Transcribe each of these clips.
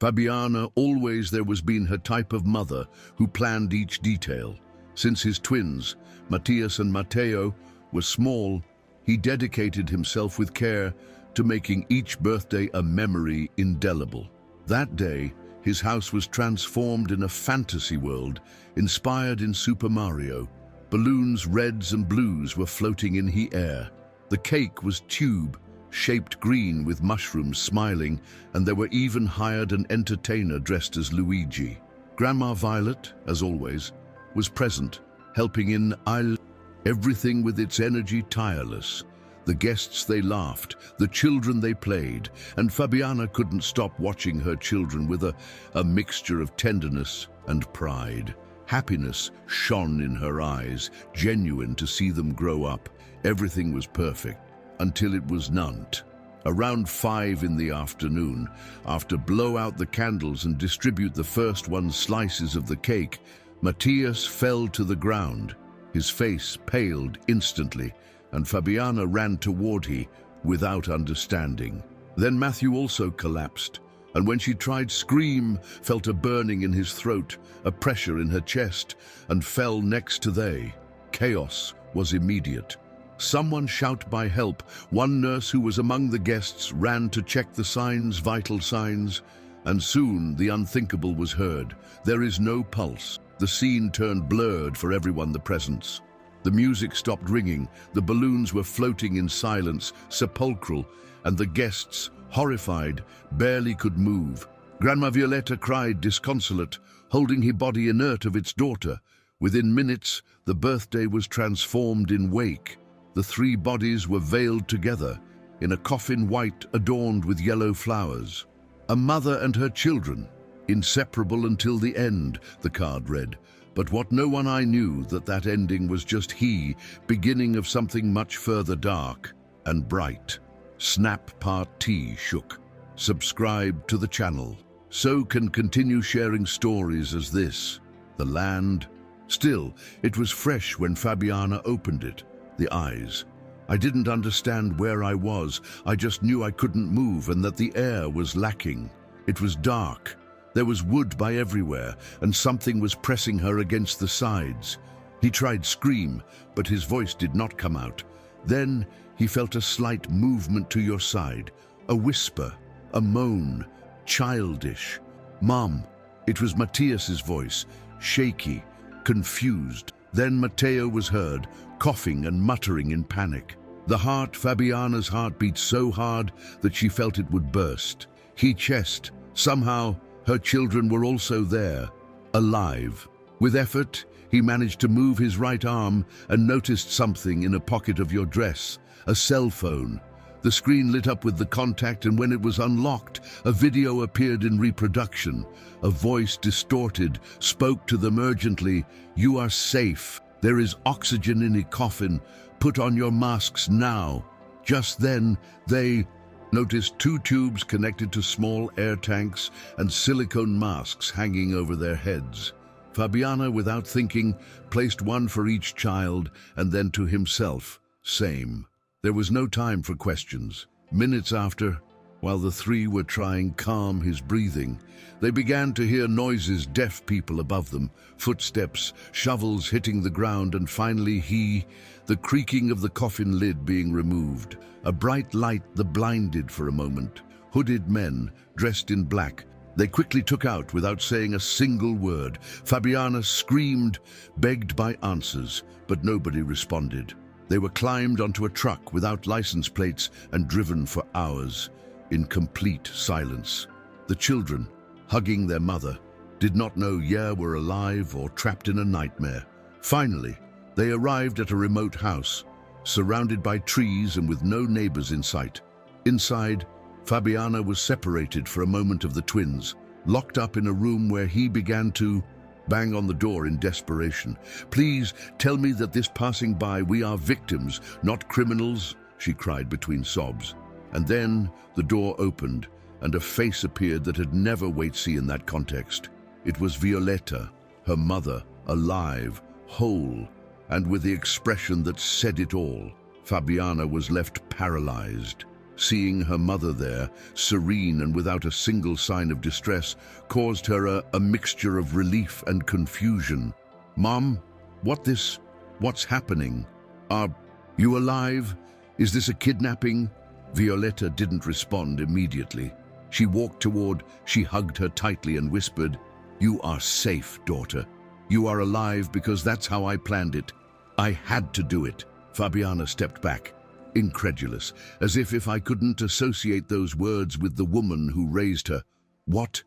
Fabiana, always there was been her type of mother who planned each detail. Since his twins, Matthias and Matteo, were small, he dedicated himself with care to making each birthday a memory indelible. That day, his house was transformed in a fantasy world inspired in Super Mario. Balloons, reds and blues, were floating in the air. The cake was tube-shaped green with mushrooms smiling, and there were even hired an entertainer dressed as Luigi. Grandma Violet, as always, was present, helping in everything with its energy tireless. The guests, they laughed, the children, they played, and Fabiana couldn't stop watching her children with a mixture of tenderness and pride. Happiness shone in her eyes, genuine to see them grow up. Everything was perfect, until it was not. Around 5 in the afternoon, after blow out the candles and distribute the first slices of the cake, Matthias fell to the ground. His face paled instantly, and Fabiana ran toward him without understanding. Then Matthew also collapsed, and when she tried to scream, felt a burning in his throat, a pressure in her chest, and fell next to they. Chaos was immediate. Someone shouted by help. One nurse who was among the guests ran to check the signs, vital signs, and soon the unthinkable was heard. There is no pulse. The scene turned blurred for everyone the presence. The music stopped ringing, the balloons were floating in silence, sepulchral, and the guests, horrified, barely could move. Grandma Violetta cried disconsolate, holding her body inert of its daughter. Within minutes, the birthday was transformed in wake. The 3 bodies were veiled together, in a coffin white adorned with yellow flowers. A mother and her children, inseparable until the end, the card read. But what no one I knew that ending was just beginning of something much further dark and bright. Snap Part T shook. Subscribe to the channel, so can continue sharing stories as this. The land. Still, it was fresh when Fabiana opened it. The eyes. I didn't understand where I was. I just knew I couldn't move and that the air was lacking. It was dark. There was wood by everywhere, and something was pressing her against the sides. He tried to scream, but his voice did not come out. Then he felt a slight movement to your side, a whisper, a moan, childish. "Mom." It was Matthias's voice, shaky, confused. Then Matteo was heard, coughing and muttering in panic. Fabiana's heart beat so hard that she felt it would burst. Chest. Somehow, her children were also there, alive. With effort, he managed to move his right arm and noticed something in a pocket of your dress, a cell phone. The screen lit up with the contact, and when it was unlocked, a video appeared in reproduction. A voice, distorted, spoke to them urgently. "You are safe. There is oxygen in a coffin. Put on your masks now." Just then, they noticed 2 tubes connected to small air tanks and silicone masks hanging over their heads. Fabiana, without thinking, placed one for each child and then to himself. Same. There was no time for questions. Minutes after, while the 3 were trying to calm his breathing, they began to hear noises, deaf people above them, footsteps, shovels hitting the ground, and finally the creaking of the coffin lid being removed. A bright light that blinded for a moment. Hooded men, dressed in black. They quickly took out without saying a single word. Fabiana screamed, begged by answers, but nobody responded. They were climbed onto a truck without license plates and driven for hours, in complete silence. The children, hugging their mother, did not know were alive or trapped in a nightmare. Finally, they arrived at a remote house, surrounded by trees and with no neighbors in sight. Inside, Fabiana was separated for a moment of the twins, locked up in a room where he began to bang on the door in desperation. "Please, tell me that this passing by, we are victims, not criminals," she cried between sobs. And then the door opened, and a face appeared that had never seen in that context. It was Violetta, her mother, alive, whole, and with the expression that said it all. Fabiana was left paralyzed. Seeing her mother there, serene and without a single sign of distress, caused her a mixture of relief and confusion. "Mom, what's happening? Are you alive? Is this a kidnapping?" Violetta didn't respond immediately. She walked toward, she hugged her tightly and whispered, "You are safe, daughter. You are alive because that's how I planned it. I had to do it." Fabiana stepped back, incredulous, as if I couldn't associate those words with the woman who raised her. What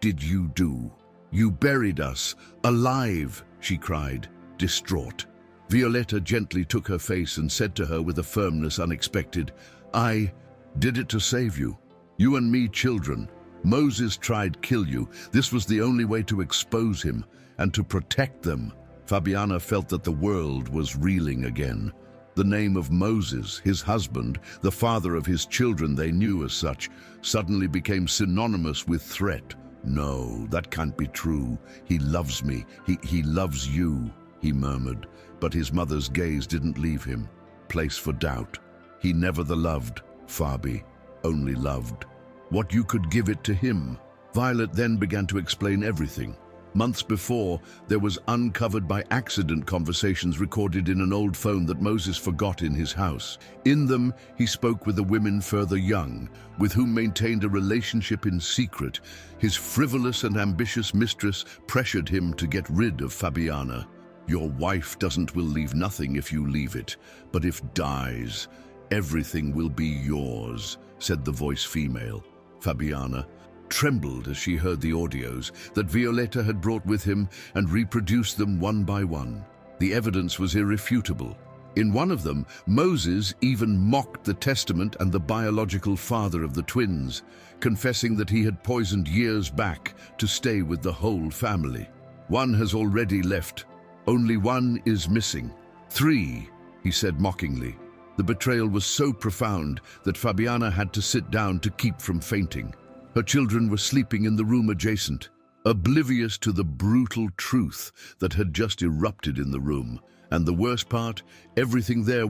did you do? "You buried us, alive," she cried, distraught. Violetta gently took her face and said to her with a firmness unexpected, "I did it to save you. You and me children. Moses tried kill you. This was the only way to expose him and to protect them." Fabiana felt that the world was reeling again. The name of Moses, his husband, the father of his children they knew as such, suddenly became synonymous with threat. "No, that can't be true. He loves me. He loves you," he murmured, but his mother's gaze didn't leave him. Place for doubt. He never loved Fabi, only loved. What you could give it to him. Violet then began to explain everything. Months before, there was uncovered by accident conversations recorded in an old phone that Moses forgot in his house. In them, he spoke with a woman further young, with whom maintained a relationship in secret. His frivolous and ambitious mistress pressured him to get rid of Fabiana. "Your wife will leave nothing if you leave it, but if dies, everything will be yours," said the voice female. Fabiana trembled as she heard the audios that Violetta had brought with him and reproduced them one by one. The evidence was irrefutable. In one of them, Moses even mocked the testament and the biological father of the twins, confessing that he had poisoned years back to stay with the whole family. "One has already left. Only one is missing. 3, he said mockingly. The betrayal was so profound that Fabiana had to sit down to keep from fainting. Her children were sleeping in the room adjacent, oblivious to the brutal truth that had just erupted in the room. And the worst part, everything there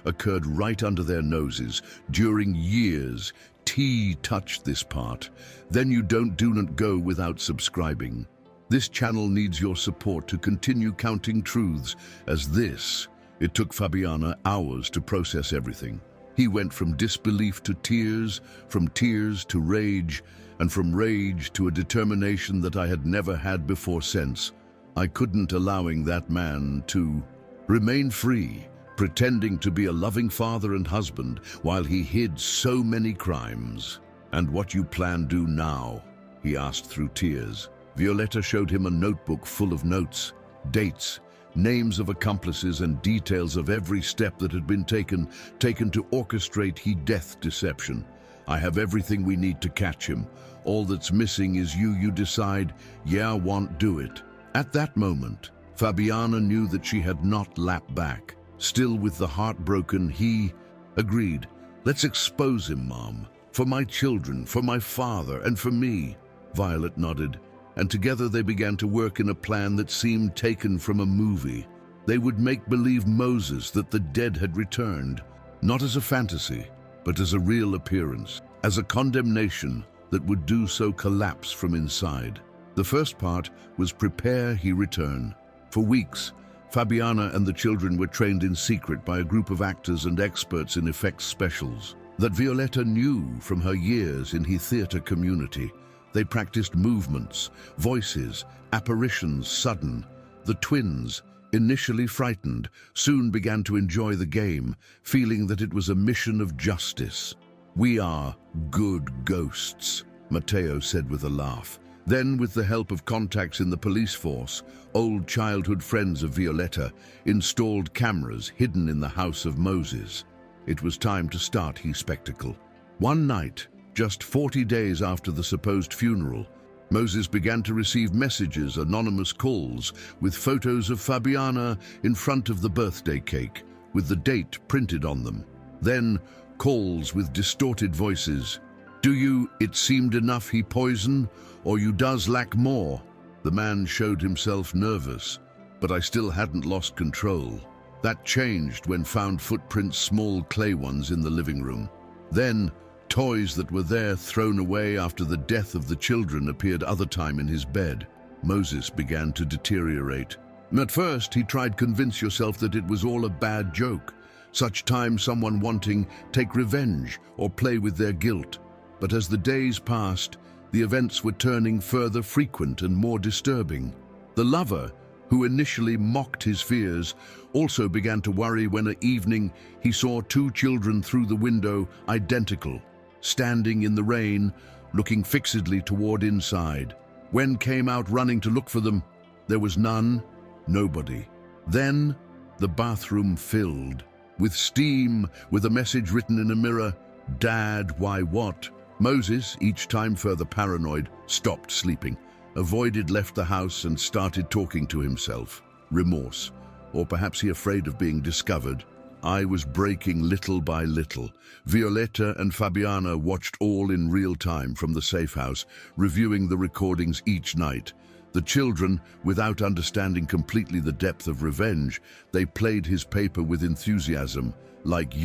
occurred right under their noses. During years, T touched this part. Then you do not go without subscribing. This channel needs your support to continue counting truths as this. It took Fabiana hours to process everything. He went from disbelief to tears, from tears to rage, and from rage to a determination that I had never had before since. I couldn't allowing that man to remain free, pretending to be a loving father and husband while he hid so many crimes. "And what you plan do now?" he asked through tears. Violetta showed him a notebook full of notes, dates, names of accomplices and details of every step that had been taken to orchestrate his death deception. "I have everything we need to catch him. All that's missing is you decide, yeah, won't do it." At that moment, Fabiana knew that she had not lapped back. Still with the heart broken, he agreed. "Let's expose him, Mom. For my children, for my father, and for me." Violet nodded, and together they began to work in a plan that seemed taken from a movie. They would make believe Moses that the dead had returned, not as a fantasy, but as a real appearance, as a condemnation that would do so collapse from inside. The first part was prepare he return. For weeks, Fabiana and the children were trained in secret by a group of actors and experts in effects specials that Violetta knew from her years in his theater community. They practiced movements, voices, apparitions sudden. The twins, initially frightened, soon began to enjoy the game, feeling that it was a mission of justice. "We are good ghosts," Matteo said with a laugh. Then, with the help of contacts in the police force, old childhood friends of Violetta installed cameras hidden in the house of Moses. It was time to start his spectacle. One night, just 40 days after the supposed funeral, Moses began to receive messages, anonymous calls, with photos of Fabiana in front of the birthday cake, with the date printed on them. Then, calls with distorted voices. It seemed enough he poison, or you does lack more?" The man showed himself nervous, but I still hadn't lost control. That changed when found footprints, small clay ones, in the living room. Then, toys that were there thrown away after the death of the children appeared other time in his bed. Moses began to deteriorate. At first, he tried to convince yourself that it was all a bad joke, such time someone wanting take revenge or play with their guilt. But as the days passed, the events were turning further frequent and more disturbing. The lover, who initially mocked his fears, also began to worry when at evening he saw two children through the window, identical, standing in the rain, looking fixedly toward inside. When came out running to look for them, there was nobody. Then the bathroom filled with steam, with a message written in a mirror, "Dad, why what?" Moses, each time further paranoid, stopped sleeping, left the house and started talking to himself. Remorse, or perhaps he afraid of being discovered. I was breaking little by little. Violetta and Fabiana watched all in real time from the safe house, reviewing the recordings each night. The children, without understanding completely the depth of revenge, they played his paper with enthusiasm, like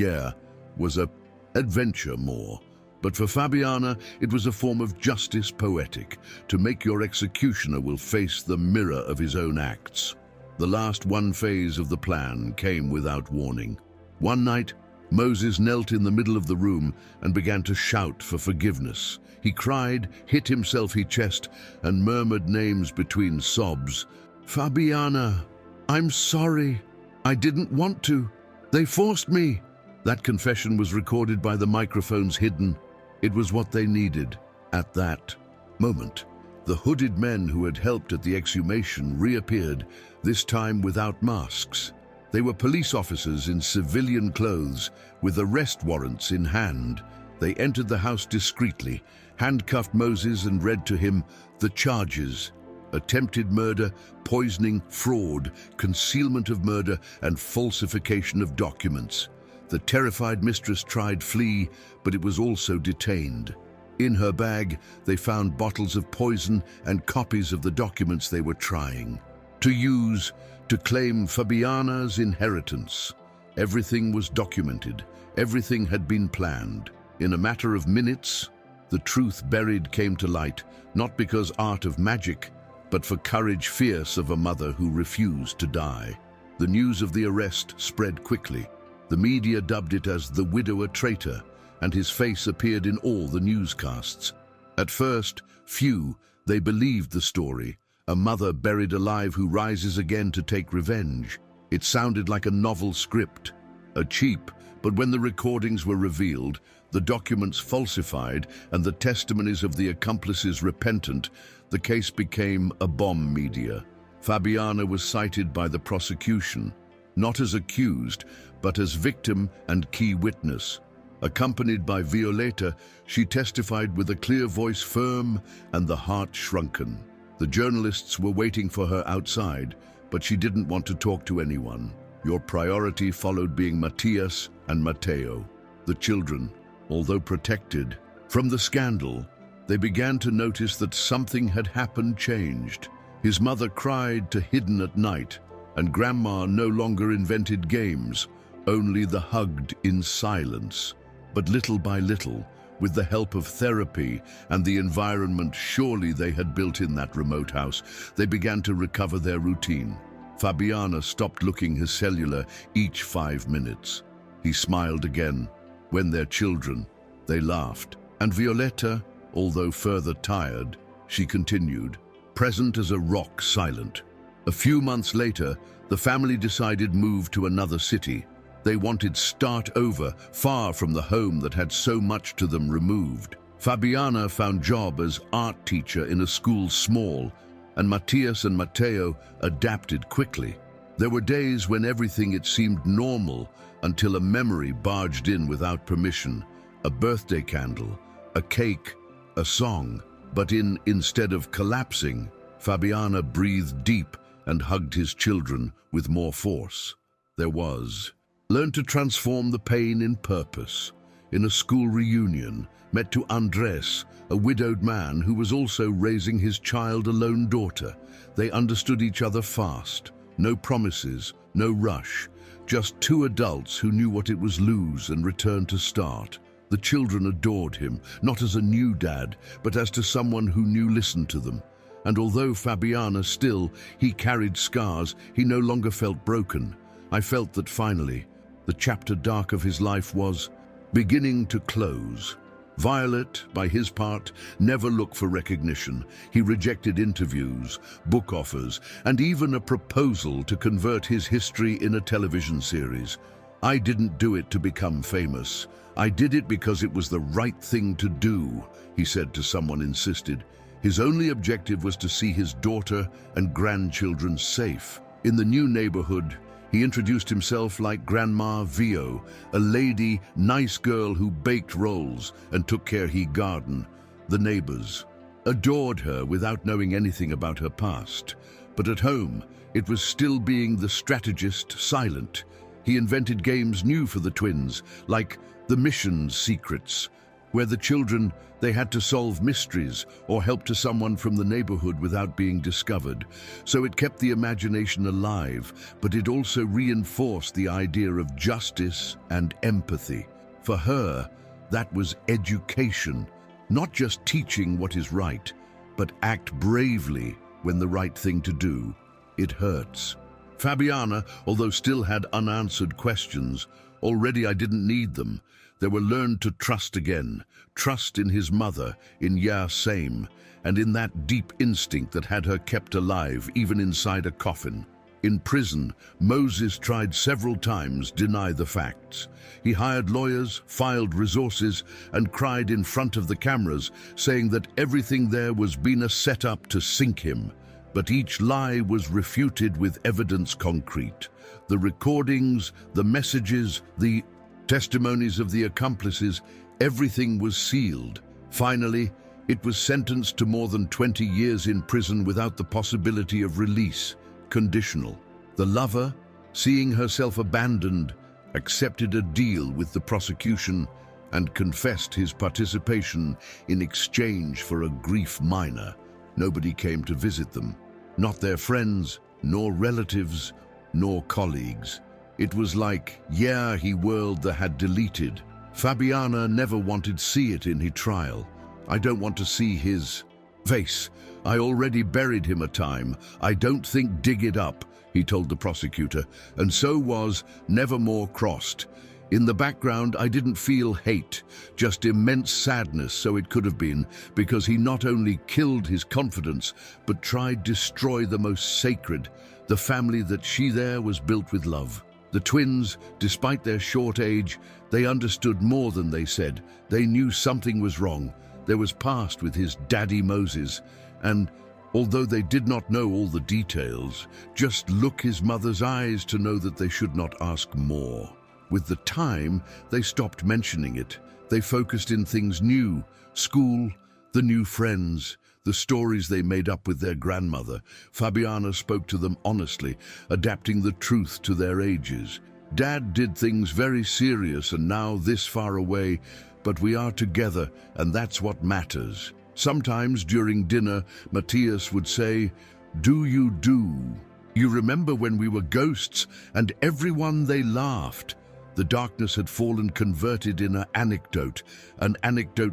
was a adventure more. But for Fabiana, it was a form of justice poetic, to make your executioner will face the mirror of his own acts. The last one phase of the plan came without warning. One night, Moses knelt in the middle of the room and began to shout for forgiveness. He cried, hit himself in chest, and murmured names between sobs. "Fabiana, I'm sorry. I didn't want to. They forced me." That confession was recorded by the microphones hidden. It was what they needed at that moment. The hooded men who had helped at the exhumation reappeared, this time without masks. They were police officers in civilian clothes, with arrest warrants in hand. They entered the house discreetly, handcuffed Moses and read to him the charges: attempted murder, poisoning, fraud, concealment of murder, and falsification of documents. The terrified mistress tried flee, but it was also detained. In her bag, they found bottles of poison and copies of the documents they were trying to use to claim Fabiana's inheritance. Everything was documented. Everything had been planned. In a matter of minutes, the truth buried came to light, not because art of magic, but for courage fierce of a mother who refused to die. The news of the arrest spread quickly. The media dubbed it as the widower traitor, and his face appeared in all the newscasts. At first, they believed the story. A mother buried alive who rises again to take revenge. It sounded like a novel script, a cheap, but when the recordings were revealed, the documents falsified, and the testimonies of the accomplices repentant, the case became a bomb media. Fabiana was cited by the prosecution, not as accused, but as victim and key witness. Accompanied by Violetta, she testified with a clear voice firm and the heart shrunken. The journalists were waiting for her outside, but she didn't want to talk to anyone. Your priority followed being Matthias and Matteo. The children, although protected from the scandal, they began to notice that something had happened, changed. His mother cried to hidden at night, and Grandma no longer invented games, only the hugged in silence. But little by little, with the help of therapy and the environment surely they had built in that remote house, they began to recover their routine. Fabiana stopped looking his cellular each 5 minutes. He smiled again. When their children, they laughed. And Violetta, although further tired, she continued, present as a rock, silent. A few months later, the family decided to move to another city. They wanted start over, far from the home that had so much to them removed. Fabiana found job as art teacher in a school small, and Matthias and Matteo adapted quickly. There were days when everything it seemed normal until a memory barged in without permission. A birthday candle, a cake, a song. But instead of collapsing, Fabiana breathed deep and hugged his children with more force. There was. Learned to transform the pain in purpose. In a school reunion, met to Andres, a widowed man who was also raising his child, a lone daughter. They understood each other fast. No promises, no rush. Just two adults who knew what it was lose and return to start. The children adored him, not as a new dad, but as to someone who knew listened to them. And although Fabiana he carried scars, he no longer felt broken. I felt that finally, the chapter dark of his life was beginning to close. Violet, by his part, never looked for recognition. He rejected interviews, book offers, and even a proposal to convert his history in a television series. I didn't do it to become famous. I did it because it was the right thing to do, he said to someone insisted. His only objective was to see his daughter and grandchildren safe. In the new neighborhood, he introduced himself like Grandma Vio, a lady, nice girl who baked rolls and took care he garden. The neighbors adored her without knowing anything about her past. But at home, it was still being the strategist silent. He invented games new for the twins, like the Mission Secrets, where the children, they had to solve mysteries or help to someone from the neighborhood without being discovered. So it kept the imagination alive, but it also reinforced the idea of justice and empathy. For her, that was education, not just teaching what is right, but act bravely when the right thing to do. It hurts. Fabiana, although still had unanswered questions, already I didn't need them. They were learned to trust again, trust in his mother, in Same, and in that deep instinct that had her kept alive even inside a coffin. In prison, Moses tried several times to deny the facts. He hired lawyers, filed resources, and cried in front of the cameras, saying that everything there was been a setup to sink him. But each lie was refuted with evidence concrete. The recordings, the messages, the testimonies of the accomplices, everything was sealed. Finally, it was sentenced to more than 20 years in prison without the possibility of release, conditional. The lover, seeing herself abandoned, accepted a deal with the prosecution and confessed his participation in exchange for a grief minor. Nobody came to visit them, not their friends, nor relatives, nor colleagues. It was like, he world that had deleted. Fabiana never wanted to see it in his trial. I don't want to see his face. I already buried him a time. I don't think dig it up, he told the prosecutor, and so was never more crossed. In the background, I didn't feel hate, just immense sadness, so it could have been, because he not only killed his confidence, but tried to destroy the most sacred, the family that she there was built with love. The twins, despite their short age, they understood more than they said. They knew something was wrong. There was past with his daddy Moses, and although they did not know all the details, just look his mother's eyes to know that they should not ask more. With the time, they stopped mentioning it. They focused in things new, school, the new friends, the stories they made up with their grandmother. Fabiana spoke to them honestly, adapting the truth to their ages. Dad did things very serious and now this far away, but we are together and that's what matters. Sometimes during dinner, Matthias would say, "Do you do? You remember when we were ghosts and everyone they laughed?" The darkness had fallen converted in an anecdote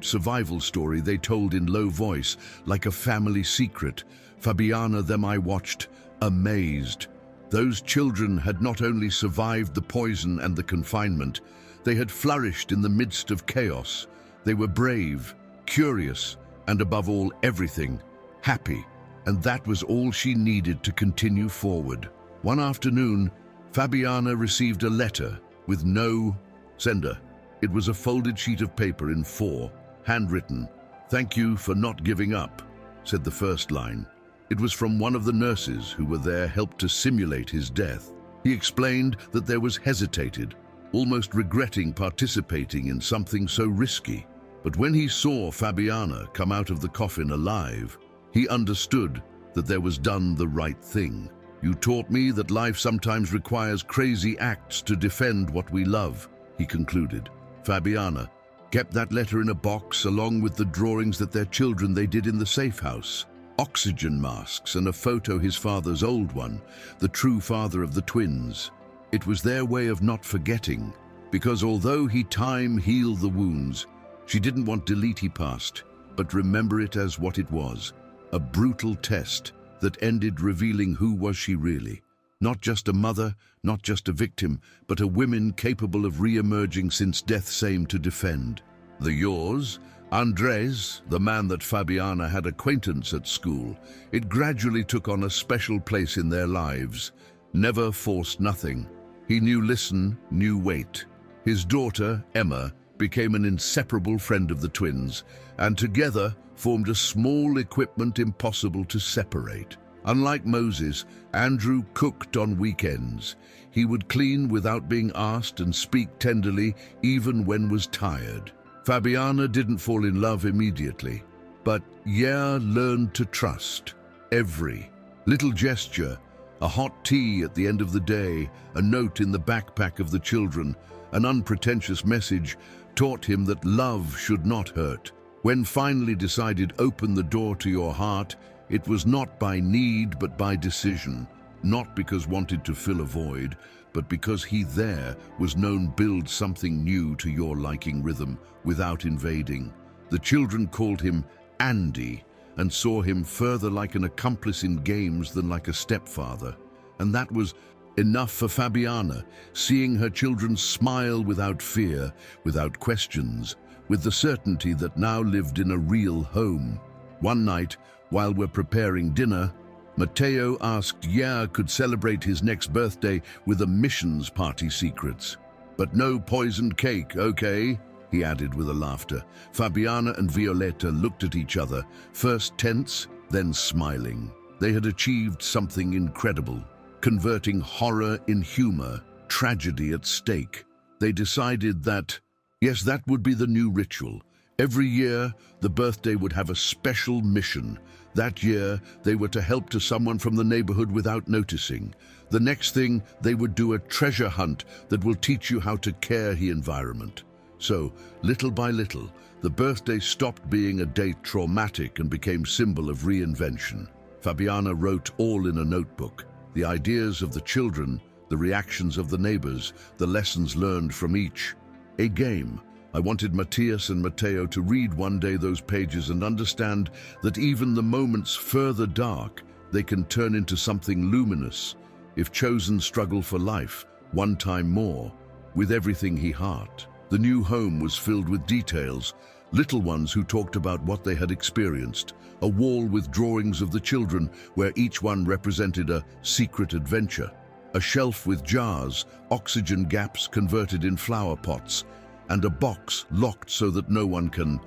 survival story they told in low voice, like a family secret. Fabiana them I watched, amazed. Those children had not only survived the poison and the confinement, they had flourished in the midst of chaos. They were brave, curious, and above all everything, happy. And that was all she needed to continue forward. One afternoon, Fabiana received a letter with no sender. It was a folded sheet of paper in 4, handwritten. "Thank you for not giving up," said the first line. It was from one of the nurses who were there helped to simulate his death. He explained that there was hesitated, almost regretting participating in something so risky. But when he saw Fabiana come out of the coffin alive, he understood that there was done the right thing. "You taught me that life sometimes requires crazy acts to defend what we love," he concluded. Fabiana kept that letter in a box along with the drawings that their children they did in the safe house, oxygen masks and a photo his father's old one, the true father of the twins. It was their way of not forgetting. because although time healed the wounds, she didn't want delete past, but remember it as what it was, a brutal test that ended revealing who was she really. Not just a mother, not just a victim, but a woman capable of re-emerging since death's aim to defend. The yours, Andres, the man that Fabiana had acquaintance at school, it gradually took on a special place in their lives. Never forced nothing. He knew listen, knew wait. His daughter, Emma, became an inseparable friend of the twins, and together formed a small equipment impossible to separate. Unlike Moses, Andrew cooked on weekends. He would clean without being asked and speak tenderly even when was tired. Fabiana didn't fall in love immediately, but learned to trust. Every little gesture, a hot tea at the end of the day, a note in the backpack of the children, an unpretentious message taught him that love should not hurt. When finally decided open the door to your heart, it was not by need but by decision, not because wanted to fill a void, but because he there was known build something new to your liking rhythm without invading. The children called him Andy and saw him further like an accomplice in games than like a stepfather. And that was enough for Fabiana, seeing her children smile without fear, without questions, with the certainty that now lived in a real home. One night, while we're preparing dinner, Mateo asked could celebrate his next birthday with a missions party secrets. But no poisoned cake, okay? He added with a laughter. Fabiana and Violeta looked at each other, first tense, then smiling. They had achieved something incredible, converting horror in humor, tragedy at stake. They decided that, yes, that would be the new ritual. Every year, the birthday would have a special mission. That year, they were to help to someone from the neighborhood without noticing. The next thing, they would do a treasure hunt that will teach you how to care the environment. So, little by little, the birthday stopped being a date traumatic and became symbol of reinvention. Fabiana wrote all in a notebook, the ideas of the children, the reactions of the neighbors, the lessons learned from each. A game. I wanted Matias and Mateo to read one day those pages and understand that even the moments further dark, they can turn into something luminous, if chosen struggle for life, one time more, with everything he heart. The new home was filled with details, little ones who talked about what they had experienced, a wall with drawings of the children where each one represented a secret adventure, a shelf with jars, oxygen gaps converted in flower pots, and a box locked so that no one could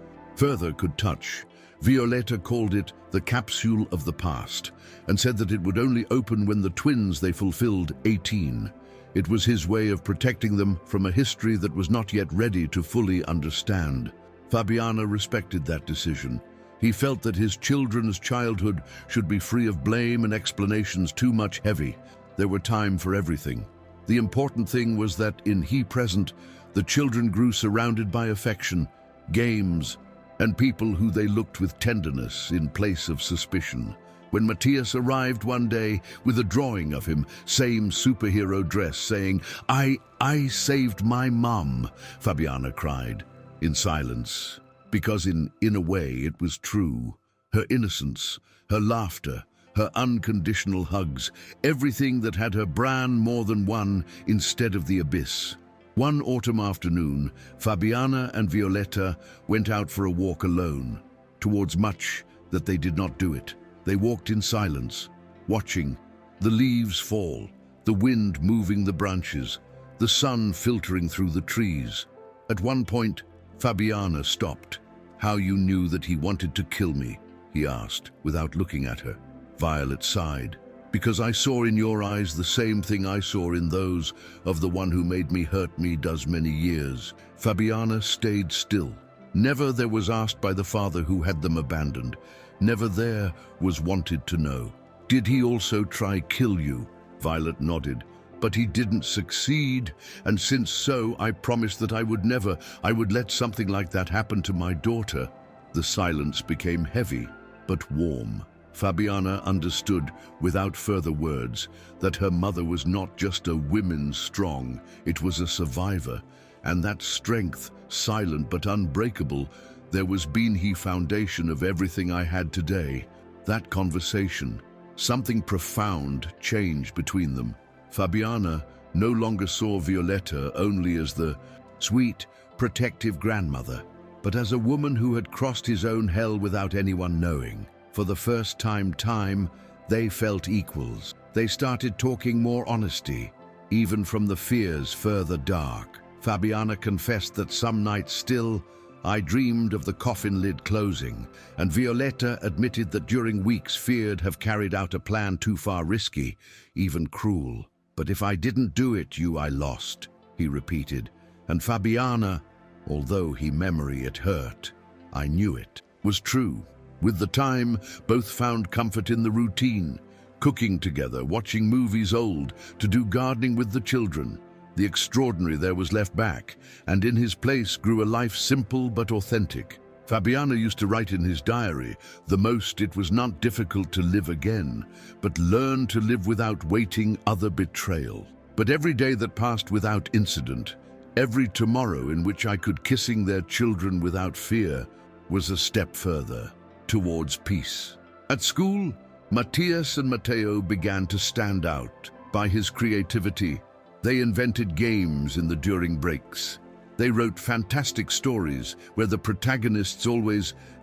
touch. Violeta called it the capsule of the past and said that it would only open when the twins they fulfilled 18. It was his way of protecting them from a history that was not yet ready to fully understand. Fabiana respected that decision. He felt that his children's childhood should be free of blame and explanations too much heavy. There were time for everything. The important thing was that in he present, the children grew surrounded by affection, games, and people who they looked with tenderness in place of suspicion. When Matias arrived one day with a drawing of him, same superhero dress, saying, I saved my mum, Fabiana cried, in silence, because in a way it was true. Her innocence, her laughter, her unconditional hugs, everything that had her brand more than one instead of the abyss. One autumn afternoon, Fabiana and Violeta went out for a walk alone, towards much that they did not do it. They walked in silence, watching the leaves fall, the wind moving the branches, the sun filtering through the trees. At one point, Fabiana stopped. How you knew that he wanted to kill me, he asked, without looking at her. Violet sighed. Because I saw in your eyes the same thing I saw in those of the one who made me hurt me does many years. Fabiana stayed still. Never there was asked by the father who had them abandoned. Never there was wanted to know. Did he also try kill you? Violet nodded. But he didn't succeed, and since so, I promised that I would let something like that happen to my daughter. The silence became heavy, but warm. Fabiana understood, without further words, that her mother was not just a woman strong, it was a survivor, And that strength, silent but unbreakable, there was been he foundation of everything I had today. That conversation, something profound changed between them. Fabiana no longer saw Violetta only as the sweet, protective grandmother, but as a woman who had crossed his own hell without anyone knowing. For the first time, they felt equals. They started talking more honesty, even from the fears further dark. Fabiana confessed that some nights still, I dreamed of the coffin lid closing, and Violetta admitted that during weeks feared have carried out a plan too far risky, even cruel. But if I didn't do it, I lost, he repeated. And Fabiana, although he memory it hurt, I knew it, was true. With the time, both found comfort in the routine, cooking together, watching movies old, to do gardening with the children. The extraordinary there was left back, and in his place grew a life simple but authentic. Fabiana used to write in his diary, the most it was not difficult to live again, but learn to live without waiting other betrayal. But every day that passed without incident, every tomorrow in which I could kissing their children without fear, was a step further towards peace. At school, Matthias and Matteo began to stand out by his creativity. They invented games in the during breaks. They wrote fantastic stories where the protagonists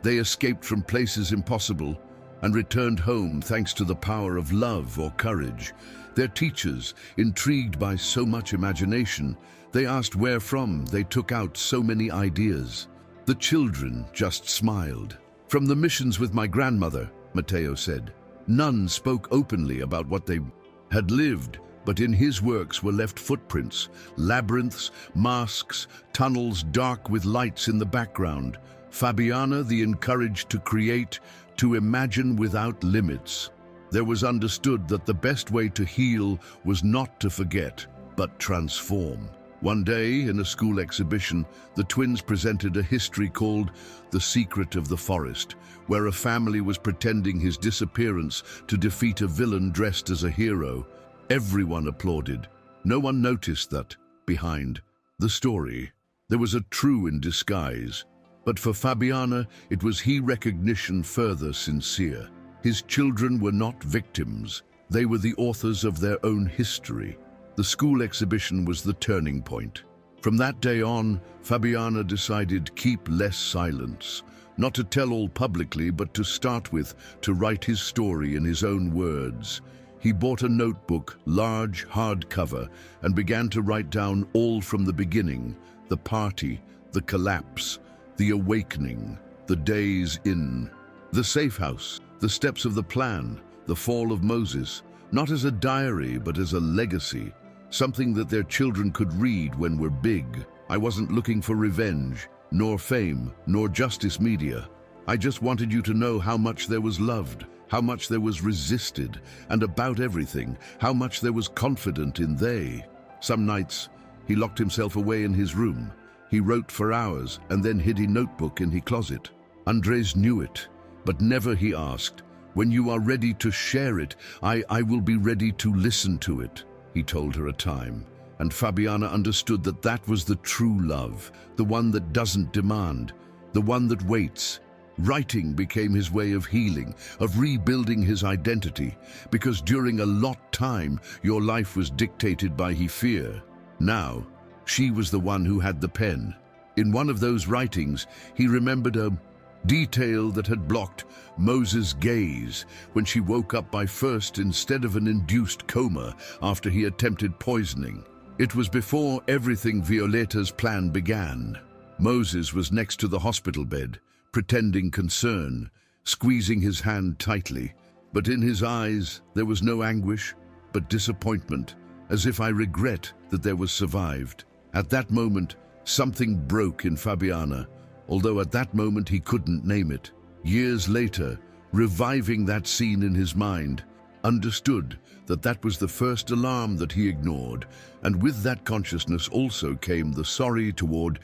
they escaped from places impossible and returned home thanks to the power of love or courage. Their teachers, intrigued by so much imagination, they asked where from they took out so many ideas. The children just smiled. From the missions with my grandmother, Matteo said, none spoke openly about what they had lived, but in his works were left footprints, labyrinths, masks, tunnels dark with lights in the background. Fabiana, the encouraged to create, to imagine without limits. There was understood that the best way to heal was not to forget, but transform. One day, in a school exhibition, the twins presented a history called The Secret of the Forest, where a family was pretending his disappearance to defeat a villain dressed as a hero. Everyone applauded. No one noticed that, behind the story, there was a true in disguise. But for Fabiana, it was recognition further sincere. His children were not victims. They were the authors of their own history. The school exhibition was the turning point. From that day on, Fabiana decided keep less silence, not to tell all publicly, but to start with, to write his story in his own words. He bought a notebook, large, hardcover, and began to write down all from the beginning, the party, the collapse, the awakening, the days in, the safe house, the steps of the plan, the fall of Moses, not as a diary, but as a legacy, something that their children could read when we're big. I wasn't looking for revenge, nor fame, nor justice media. I just wanted you to know how much there was loved, how much there was resisted, and about everything, how much there was confident in they. Some nights, he locked himself away in his room. He wrote for hours and then hid his notebook in his closet. Andres knew it, but never he asked, when you are ready to share it, I will be ready to listen to it, he told her a time. And Fabiana understood that that was the true love, the one that doesn't demand, the one that waits. Writing became his way of healing, of rebuilding his identity, because during a lot time, your life was dictated by his fear. Now, she was the one who had the pen. In one of those writings, he remembered a detail that had blocked Moses' gaze when she woke up by first instead of an induced coma after he attempted poisoning. It was before everything Violetta's plan began. Moses was next to the hospital bed, pretending concern, squeezing his hand tightly. But in his eyes, there was no anguish, but disappointment, as if I regret that there was survived. At that moment, something broke in Fabiana, although at that moment he couldn't name it. Years later, reviving that scene in his mind, understood that that was the first alarm that he ignored, and with that consciousness also came the sorry toward,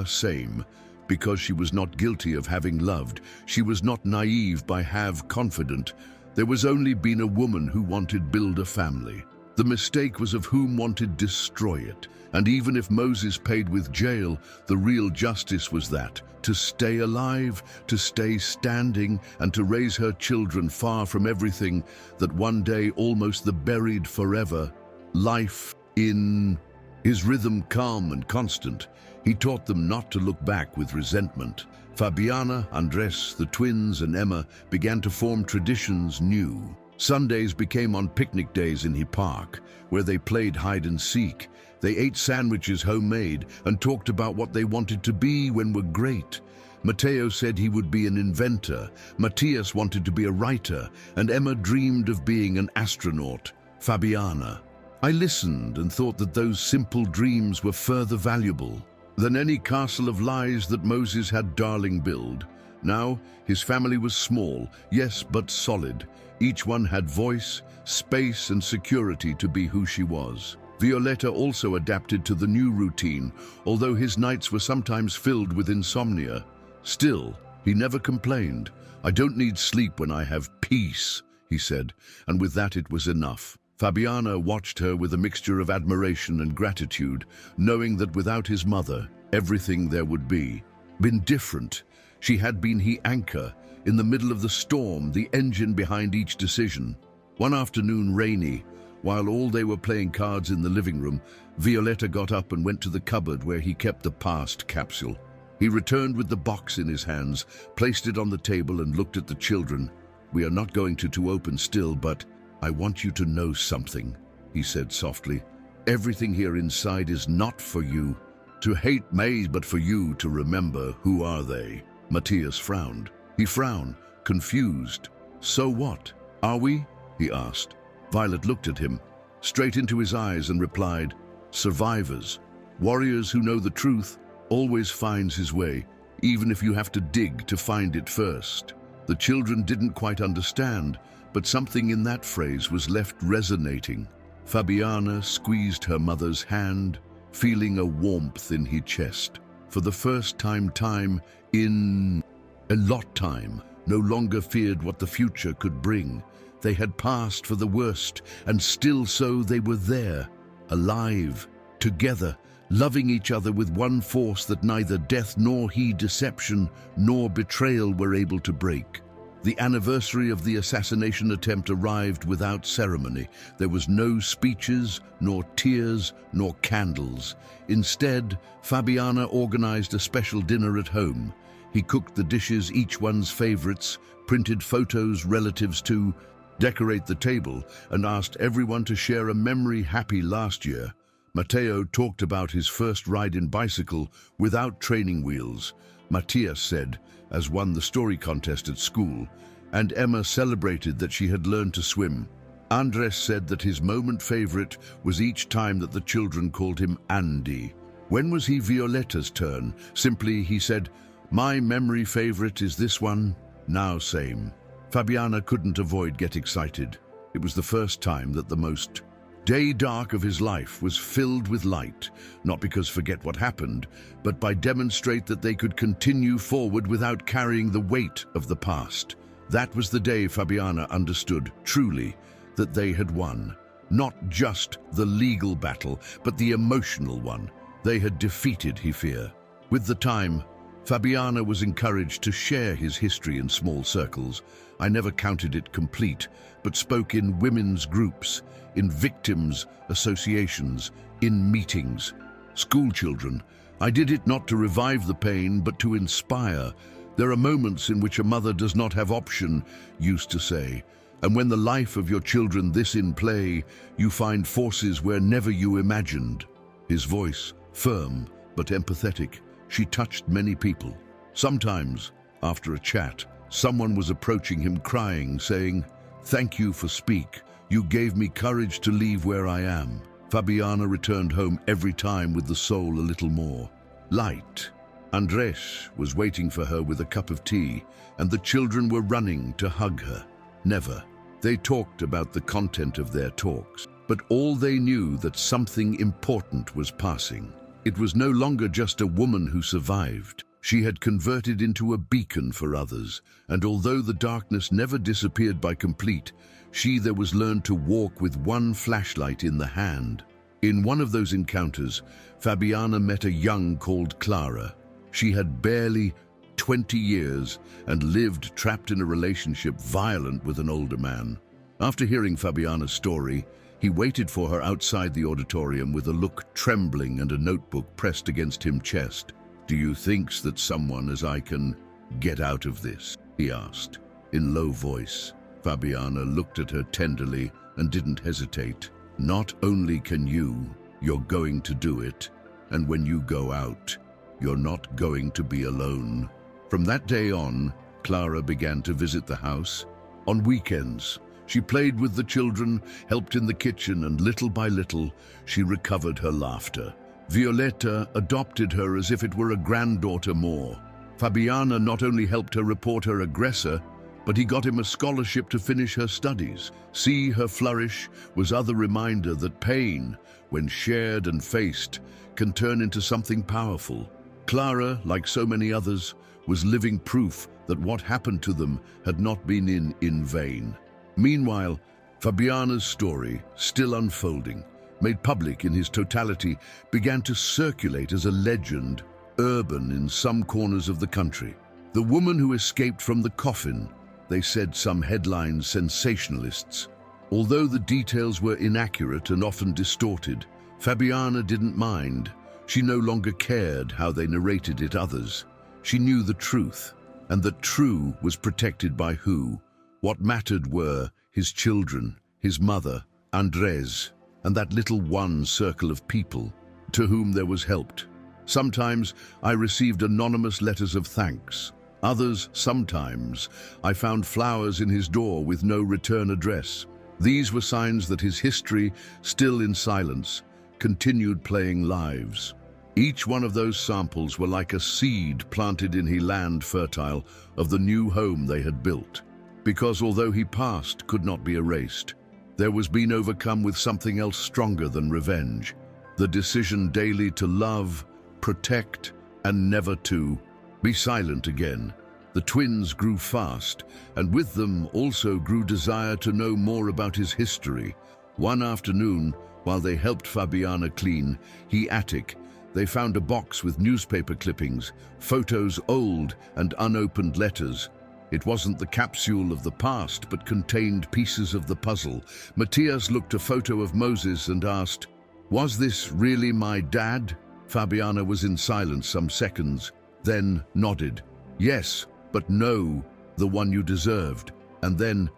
same, because she was not guilty of having loved, she was not naive by have confident. There was only been a woman who wanted build a family. The mistake was of whom wanted destroy it. And even if Moses paid with jail, the real justice was that, to stay alive, to stay standing, and to raise her children far from everything that one day almost the buried forever. Life in his rhythm calm and constant, he taught them not to look back with resentment. Fabiana, Andres, the twins, and Emma began to form traditions new. Sundays became on picnic days in the park, where they played hide and seek. They ate sandwiches homemade and talked about what they wanted to be when we're great. Matteo said he would be an inventor, Matthias wanted to be a writer, and Emma dreamed of being an astronaut. Fabiana. I listened and thought that those simple dreams were further valuable than any castle of lies that Moses had darling build. Now, his family was small, yes, but solid. Each one had voice, space, and security to be who she was. Violetta also adapted to the new routine, although his nights were sometimes filled with insomnia. Still, he never complained. I don't need sleep when I have peace, he said, and with that it was enough. Fabiana watched her with a mixture of admiration and gratitude, knowing that without his mother, everything there would be been different. She had been his anchor, in the middle of the storm, the engine behind each decision. One afternoon, rainy, while all they were playing cards in the living room, Violetta got up and went to the cupboard where he kept the past capsule. He returned with the box in his hands, placed it on the table and looked at the children. We are not going to open still, but I want you to know something, he said softly. Everything here inside is not for you to hate me, but for you to remember who are they. Matthias frowned. He frowned, confused. So what? Are we? He asked. Violet looked at him, straight into his eyes, and replied, survivors. Warriors who know the truth always finds his way, even if you have to dig to find it first. The children didn't quite understand, but something in that phrase was left resonating. Fabiana squeezed her mother's hand, feeling a warmth in her chest. For the first time in a lot time, no longer feared what the future could bring. They had passed for the worst, and still so they were there, alive, together, loving each other with one force that neither death nor deception nor betrayal were able to break. The anniversary of the assassination attempt arrived without ceremony. There was no speeches, nor tears, nor candles. Instead, Fabiana organized a special dinner at home. He cooked the dishes, each one's favorites, printed photos relatives to, decorate the table, and asked everyone to share a memory happy last year. Matteo talked about his first ride in bicycle without training wheels. Matthias said, as won the story contest at school, and Emma celebrated that she had learned to swim. Andres said that his moment favorite was each time that the children called him Andy. When was he Violetta's turn? Simply, he said, my memory favorite is this one, now same. Fabiana couldn't avoid get excited. It was the first time that the most day dark of his life was filled with light, not because forget what happened, but by demonstrate that they could continue forward without carrying the weight of the past. That was the day Fabiana understood, truly, that they had won. Not just the legal battle, but the emotional one. They had defeated his fear. With the time, Fabiana was encouraged to share his history in small circles. I never counted it complete, but spoke in women's groups, in victims' associations, in meetings. School children. I did it not to revive the pain, but to inspire. There are moments in which a mother does not have option, used to say. And when the life of your children this in play, you find forces where never you imagined. His voice, firm but empathetic, she touched many people. Sometimes, after a chat, someone was approaching him crying, saying, thank you for speak. You gave me courage to leave where I am. Fabiana returned home every time with the soul a little more light. Andres was waiting for her with a cup of tea, and the children were running to hug her. Never. They talked about the content of their talks, but all they knew that something important was passing. It was no longer just a woman who survived. She had converted into a beacon for others, and although the darkness never disappeared by complete, she there was learned to walk with one flashlight in the hand. In one of those encounters, Fabiana met a young called Clara. She had barely 20 years and lived trapped in a relationship violent with an older man. After hearing Fabiana's story, he waited for her outside the auditorium with a look trembling and a notebook pressed against his chest. "Do you think that someone as I can get out of this?" he asked, in low voice. Fabiana looked at her tenderly and didn't hesitate. "Not only can you're going to do it, and when you go out, you're not going to be alone." From that day on, Clara began to visit the house. On weekends, she played with the children, helped in the kitchen, and little by little, she recovered her laughter. Violetta adopted her as if it were a granddaughter more. Fabiana not only helped her report her aggressor, but he got him a scholarship to finish her studies. See her flourish was other reminder that pain, when shared and faced, can turn into something powerful. Clara, like so many others, was living proof that what happened to them had not been in vain. Meanwhile, Fabiana's story, still unfolding, made public in his totality, began to circulate as a legend, urban in some corners of the country. The woman who escaped from the coffin, they said some headline sensationalists. Although the details were inaccurate and often distorted, Fabiana didn't mind. She no longer cared how they narrated it others. She knew the truth, and that true was protected by who. What mattered were his children, his mother, Andres, and that little one circle of people to whom there was helped. Sometimes I received anonymous letters of thanks. Others, sometimes, I found flowers in his door with no return address. These were signs that his history, still in silence, continued playing lives. Each one of those samples were like a seed planted in his land fertile of the new home they had built. Because although he passed could not be erased, there was been overcome with something else stronger than revenge. The decision daily to love, protect, and never to be silent again. The twins grew fast, and with them also grew desire to know more about his history. One afternoon, while they helped Fabiana clean his attic, they found a box with newspaper clippings, photos old and unopened letters. It wasn't the capsule of the past, but contained pieces of the puzzle. Matthias looked a photo of Moses and asked, "Was this really my dad?" Fabiana was in silence some seconds, then nodded. "Yes, but no, the one you deserved." And then,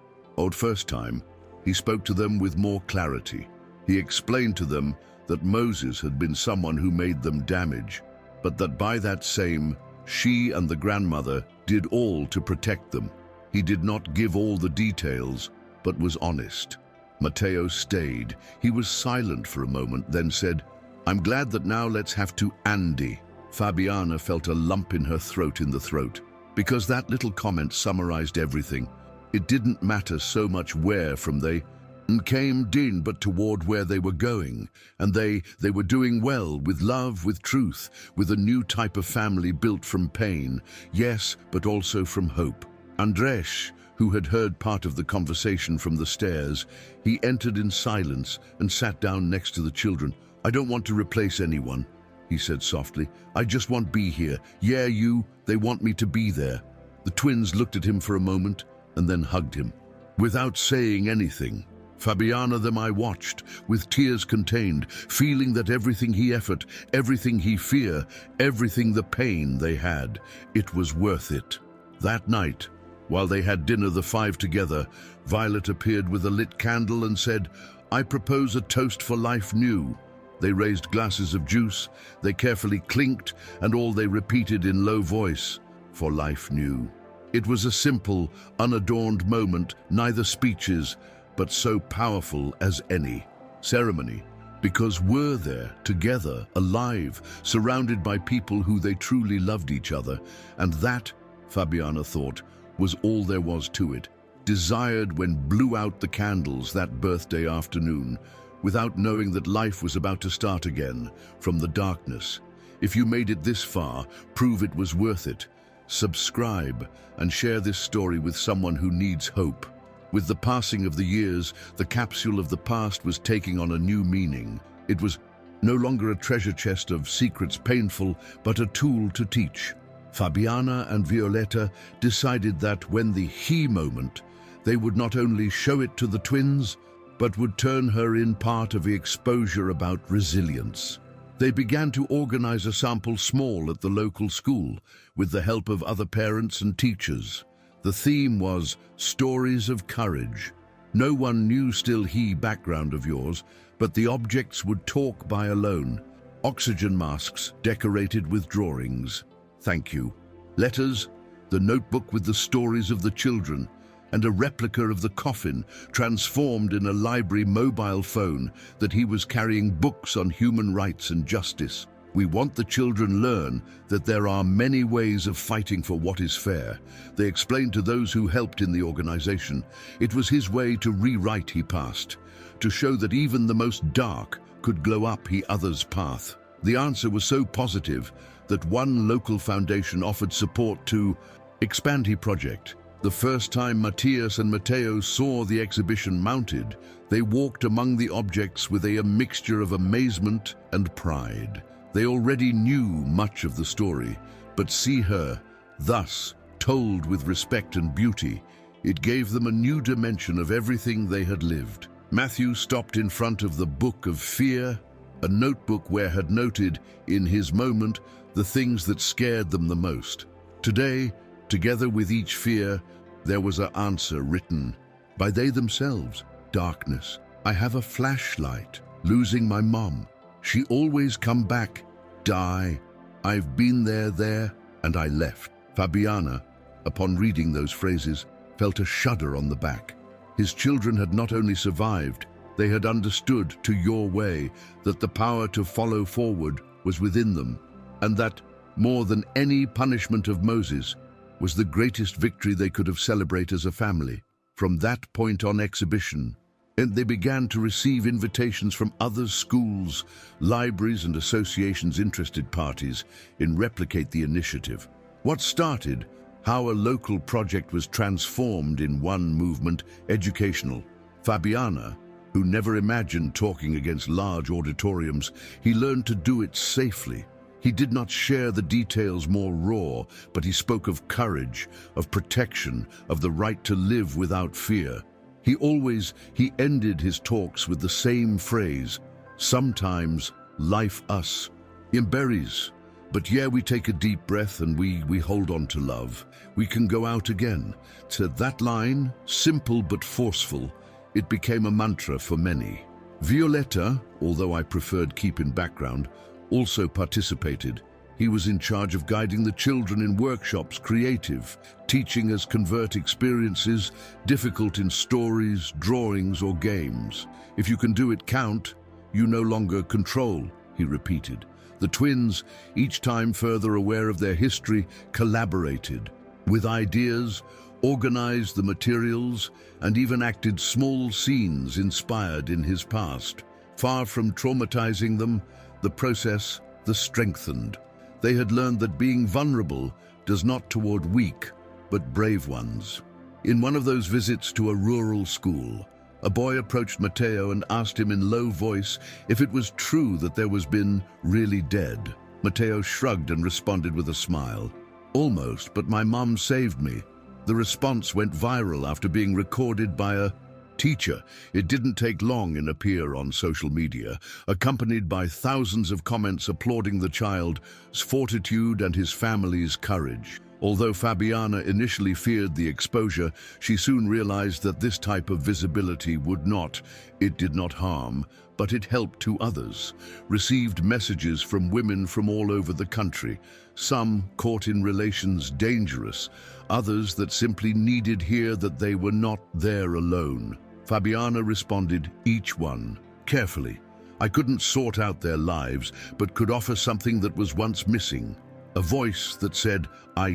first time, he spoke to them with more clarity. He explained to them that Moses had been someone who made them damage, but that by that same, she and the grandmother did all to protect them. He did not give all the details, but was honest. Matteo stayed. He was silent for a moment, then said, "I'm glad that now let's have to Andy." Fabiana felt a lump in her throat because that little comment summarized everything. It didn't matter so much where from they came in, but toward where they were going. And they were doing well, with love, with truth, with a new type of family built from pain, yes, but also from hope. Andres, who had heard part of the conversation from the stairs, he entered in silence and sat down next to the children. "I don't want to replace anyone," he said softly. "I just want to be here. Yeah, they want me to be there." The twins looked at him for a moment and then hugged him. Without saying anything, Fabiana them I watched, with tears contained, feeling that everything he effort, everything he fear, everything the pain they had, it was worth it. That night, while they had dinner the five together, Violet appeared with a lit candle and said, "I propose a toast for life new." They raised glasses of juice, they carefully clinked, and all they repeated in low voice, "For life new." It was a simple, unadorned moment, neither speeches, but so powerful as any ceremony, because were there, together, alive, surrounded by people who they truly loved each other, and that, Fabiana thought, was all there was to it, desired when blew out the candles that birthday afternoon, without knowing that life was about to start again, from the darkness. If you made it this far, prove it was worth it. Subscribe and share this story with someone who needs hope. With the passing of the years, the capsule of the past was taking on a new meaning. It was no longer a treasure chest of secrets painful, but a tool to teach. Fabiana and Violetta decided that when the he moment, they would not only show it to the twins, but would turn her in part of the exposure about resilience. They began to organize a sample small at the local school with the help of other parents and teachers. The theme was Stories of Courage. No one knew still he background of yours, but the objects would talk by alone. Oxygen masks decorated with drawings. Thank you. Letters, the notebook with the stories of the children, and a replica of the coffin transformed in a library mobile phone that he was carrying books on human rights and justice. We want the children learn that there are many ways of fighting for what is fair. They explained to those who helped in the organization. It was his way to rewrite he past, to show that even the most dark could glow up he other's path. The answer was so positive that one local foundation offered support to expand he project. The first time Matthias and Matteo saw the exhibition mounted, they walked among the objects with a mixture of amazement and pride. They already knew much of the story, but see her, thus, told with respect and beauty, it gave them a new dimension of everything they had lived. Matthew stopped in front of the Book of Fear, a notebook where had noted, in his moment, the things that scared them the most. Today, together with each fear, there was an answer written by they themselves. Darkness. I have a flashlight. Losing my mom. She always come back. Die. I've been there, and I left. Fabiana, upon reading those phrases, felt a shudder on the back. His children had not only survived, they had understood to your way that the power to follow forward was within them, and that, more than any punishment of Moses, was the greatest victory they could have celebrated as a family. From that point on exhibition, and they began to receive invitations from other schools, libraries and associations interested parties in replicate the initiative. What started, how a local project was transformed in one movement, educational. Fabiana, who never imagined talking against large auditoriums, he learned to do it safely. He did not share the details more raw, but he spoke of courage, of protection, of the right to live without fear. He ended his talks with the same phrase, sometimes life us. Berries. But yeah, we take a deep breath and we hold on to love. We can go out again. To that line, simple but forceful, it became a mantra for many. Violetta, although I preferred keep in background, also participated. He was in charge of guiding the children in workshops, creative, teaching as convert experiences, difficult in stories, drawings, or games. If you can do it count, you no longer control, he repeated. The twins, each time further aware of their history, collaborated with ideas, organized the materials, and even acted small scenes inspired in his past. Far from traumatizing them, the process strengthened. They had learned that being vulnerable does not toward weak, but brave ones. In one of those visits to a rural school, a boy approached Matteo and asked him in low voice if it was true that there was been really dead. Matteo shrugged and responded with a smile. Almost, but my mom saved me. The response went viral after being recorded by a teacher. It didn't take long and appear on social media, accompanied by thousands of comments applauding the child's fortitude and his family's courage. Although Fabiana initially feared the exposure, she soon realized that this type of visibility did not harm, but it helped to others. Received messages from women from all over the country, some caught in relations dangerous, others that simply needed hear that they were not there alone. Fabiana responded, each one, carefully. I couldn't sort out their lives, but could offer something that was once missing. A voice that said, I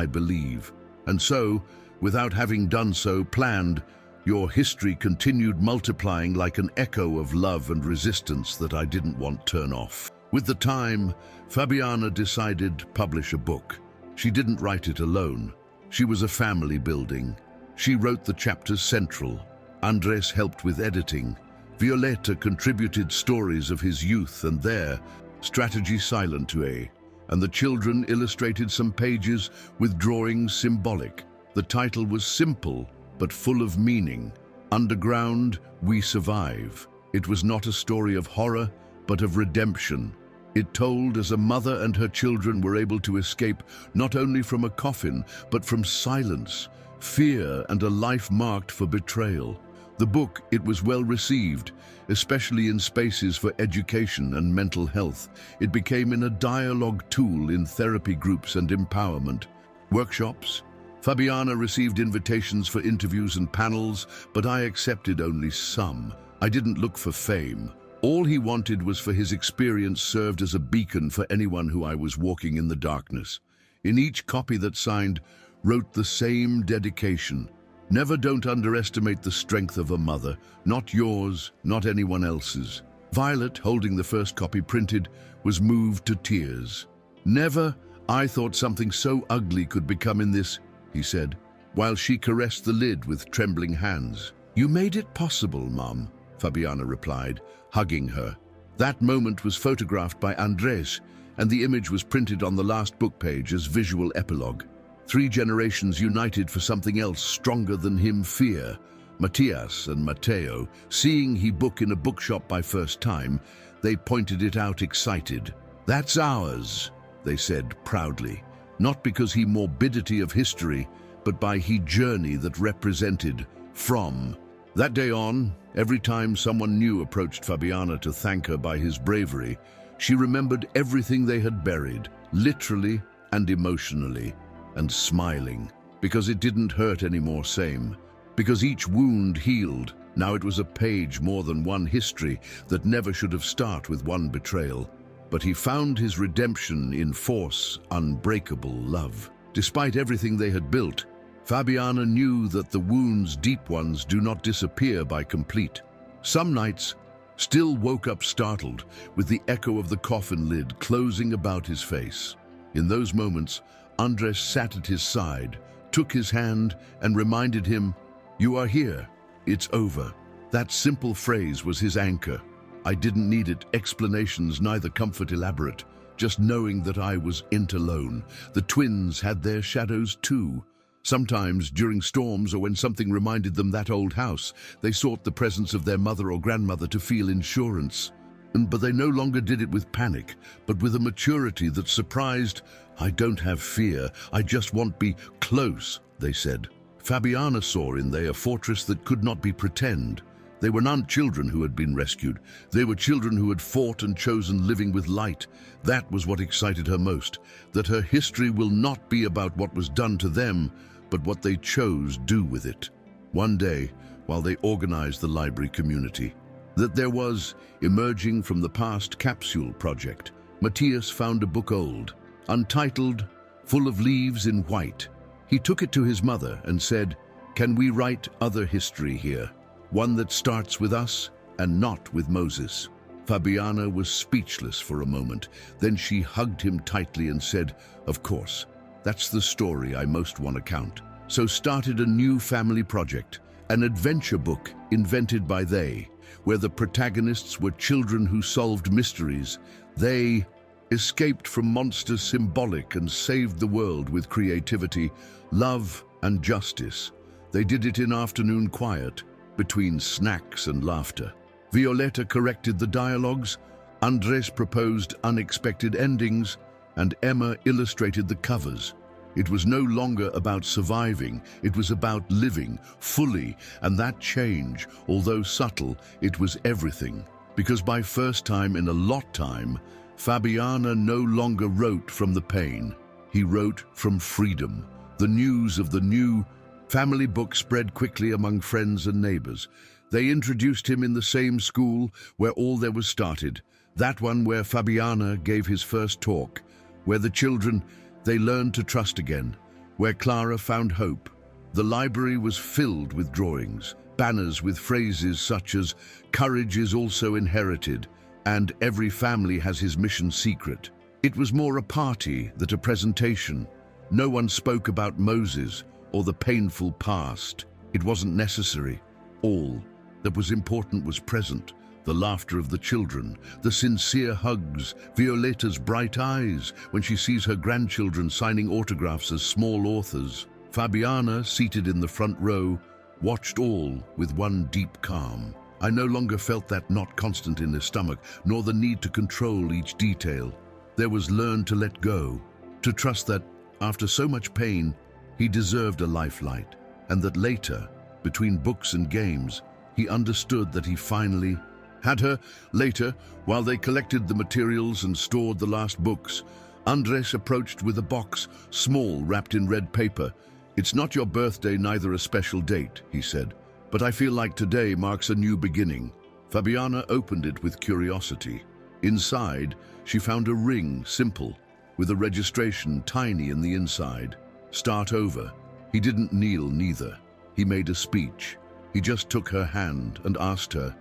believe. And so, without having done so, planned, your history continued multiplying like an echo of love and resistance that I didn't want turn off. With the time, Fabiana decided to publish a book. She didn't write it alone. She was a family building. She wrote the chapters central. Andres helped with editing. Violeta contributed stories of his youth and their strategy silent way, and the children illustrated some pages with drawings symbolic. The title was simple, but full of meaning. Underground, We Survive. It was not a story of horror, but of redemption. It told as a mother and her children were able to escape not only from a coffin, but from silence, fear, and a life marked for betrayal. The book, it was well received, especially in spaces for education and mental health. It became a dialogue tool in therapy groups and empowerment workshops. Fabiana received invitations for interviews and panels, but I accepted only some. I didn't look for fame. All he wanted was for his experience served as a beacon for anyone who I was walking in the darkness. In each copy that signed, wrote the same dedication. Never don't underestimate the strength of a mother, not yours, not anyone else's. Violet, holding the first copy printed, was moved to tears. Never, I thought something so ugly could become in this, he said, while she caressed the lid with trembling hands. You made it possible, Mom, Fabiana replied, hugging her. That moment was photographed by Andres, and the image was printed on the last book page as visual epilogue. 3 generations united for something else stronger than him, fear. Matias and Mateo, seeing he book in a bookshop by first time, they pointed it out excited. That's ours, they said proudly, not because he morbidity of history, but by he journey that represented from. That day on, every time someone new approached Fabiana to thank her by his bravery, she remembered everything they had buried, literally and emotionally, and smiling, because it didn't hurt anymore, same. Because each wound healed, now it was a page more than one history that never should have started with one betrayal. But he found his redemption in force, unbreakable love. Despite everything they had built, Fabiana knew that the wounds, deep ones, do not disappear by complete. Some nights still woke up startled, with the echo of the coffin lid closing about his face. In those moments, Andres sat at his side, took his hand, and reminded him, "You are here. It's over." That simple phrase was his anchor. I didn't need it, explanations, neither comfort elaborate, just knowing that I was not alone. The twins had their shadows too. Sometimes, during storms or when something reminded them that old house, they sought the presence of their mother or grandmother to feel insurance. But they no longer did it with panic, but with a maturity that surprised. I don't have fear, I just want be close, they said. Fabiana saw in they a fortress that could not be pretend. They were not children who had been rescued. They were children who had fought and chosen living with light. That was what excited her most, that her history will not be about what was done to them, but what they chose do with it. One day, while they organized the library community, that there was, emerging from the past capsule project, Matias found a book old, untitled, full of leaves in white. He took it to his mother and said, "Can we write other history here? One that starts with us and not with Moses." Fabiana was speechless for a moment. Then she hugged him tightly and said, "Of course, that's the story I most want to count." So started a new family project, an adventure book invented by they, where the protagonists were children who solved mysteries. They escaped from monsters symbolic and saved the world with creativity, love, and justice. They did it in afternoon quiet, between snacks and laughter. Violeta corrected the dialogues, Andres proposed unexpected endings, and Emma illustrated the covers. It was no longer about surviving, it was about living fully, and that change, although subtle, it was everything. Because by first time in a lot time, Fabiana no longer wrote from the pain. He wrote from freedom. The news of the new family book spread quickly among friends and neighbors. They introduced him in the same school where all there was started, that one where Fabiana gave his first talk, where the children, they learned to trust again, where Clara found hope. The library was filled with drawings, banners with phrases such as "Courage is also inherited," and every family has his mission secret. It was more a party than a presentation. No one spoke about Moses or the painful past. It wasn't necessary. All that was important was present. The laughter of the children, the sincere hugs, Violeta's bright eyes when she sees her grandchildren signing autographs as small authors. Fabiana, seated in the front row, watched all with one deep calm. I no longer felt that knot constant in his stomach, nor the need to control each detail. There was learned to let go, to trust that, after so much pain, he deserved a lifelight, and that later, between books and games, he understood that he finally had her. Later, while they collected the materials and stored the last books, Andres approached with a box, small, wrapped in red paper. "It's not your birthday, neither a special date," he said, "but I feel like today marks a new beginning." Fabiana opened it with curiosity. Inside, she found a ring, simple, with a registration tiny in the inside. "Start over." He didn't kneel neither. He made a speech. He just took her hand and asked her,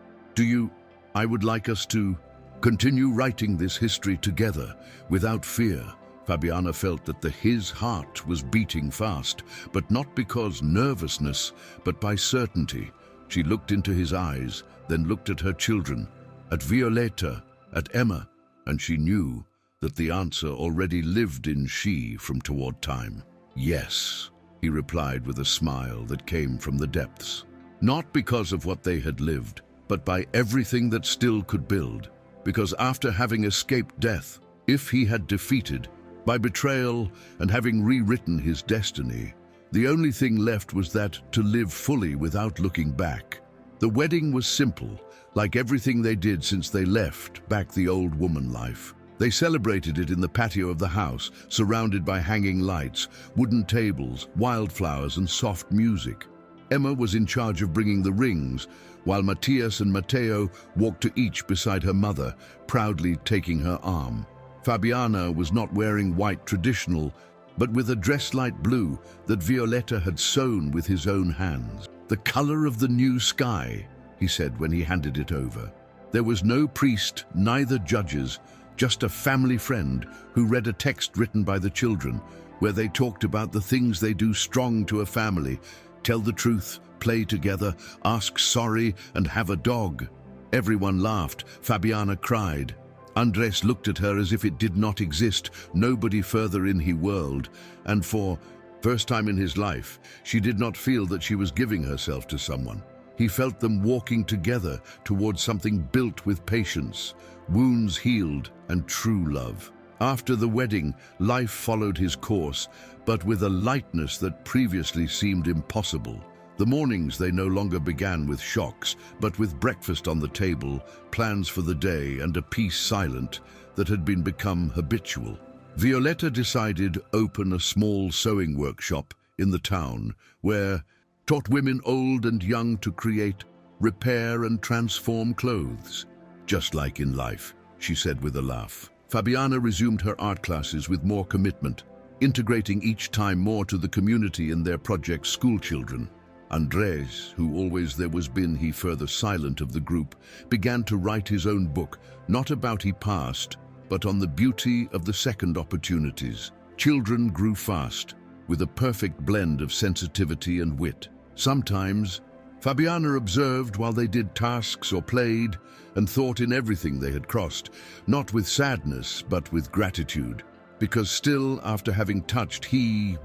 I would like us to continue writing this history together without fear." Fabiana felt that his heart was beating fast, but not because nervousness, but by certainty. She looked into his eyes, then looked at her children, at Violeta, at Emma, and she knew that the answer already lived in she from toward time. "Yes," he replied with a smile that came from the depths. Not because of what they had lived, but by everything that still could build. Because after having escaped death, if he had defeated, by betrayal and having rewritten his destiny, the only thing left was that to live fully without looking back. The wedding was simple, like everything they did since they left back the old woman life. They celebrated it in the patio of the house, surrounded by hanging lights, wooden tables, wildflowers, and soft music. Emma was in charge of bringing the rings, while Matias and Mateo walked to each beside her mother, proudly taking her arm. Fabiana was not wearing white traditional, but with a dress light blue that Violeta had sewn with his own hands. "The color of the new sky," he said when he handed it over. There was no priest, neither judges, just a family friend who read a text written by the children, where they talked about the things they do strong to a family: tell the truth, play together, ask sorry, and have a dog. Everyone laughed. Fabiana cried. Andres looked at her as if it did not exist, nobody further in his world, and for first time in his life, she did not feel that she was giving herself to someone. He felt them walking together towards something built with patience, wounds healed, and true love. After the wedding, life followed his course, but with a lightness that previously seemed impossible. The mornings they no longer began with shocks, but with breakfast on the table, plans for the day, and a peace silent that had become habitual. Violeta decided open a small sewing workshop in the town, where taught women old and young to create, repair, and transform clothes. "Just like in life," she said with a laugh. Fabiana resumed her art classes with more commitment, integrating each time more to the community in their project's schoolchildren. Andres, who always there was been he further silent of the group, began to write his own book, not about he past, but on the beauty of the second opportunities. Children grew fast, with a perfect blend of sensitivity and wit. Sometimes, Fabiana observed while they did tasks or played, and thought in everything they had crossed, not with sadness, but with gratitude. Because still, after having touched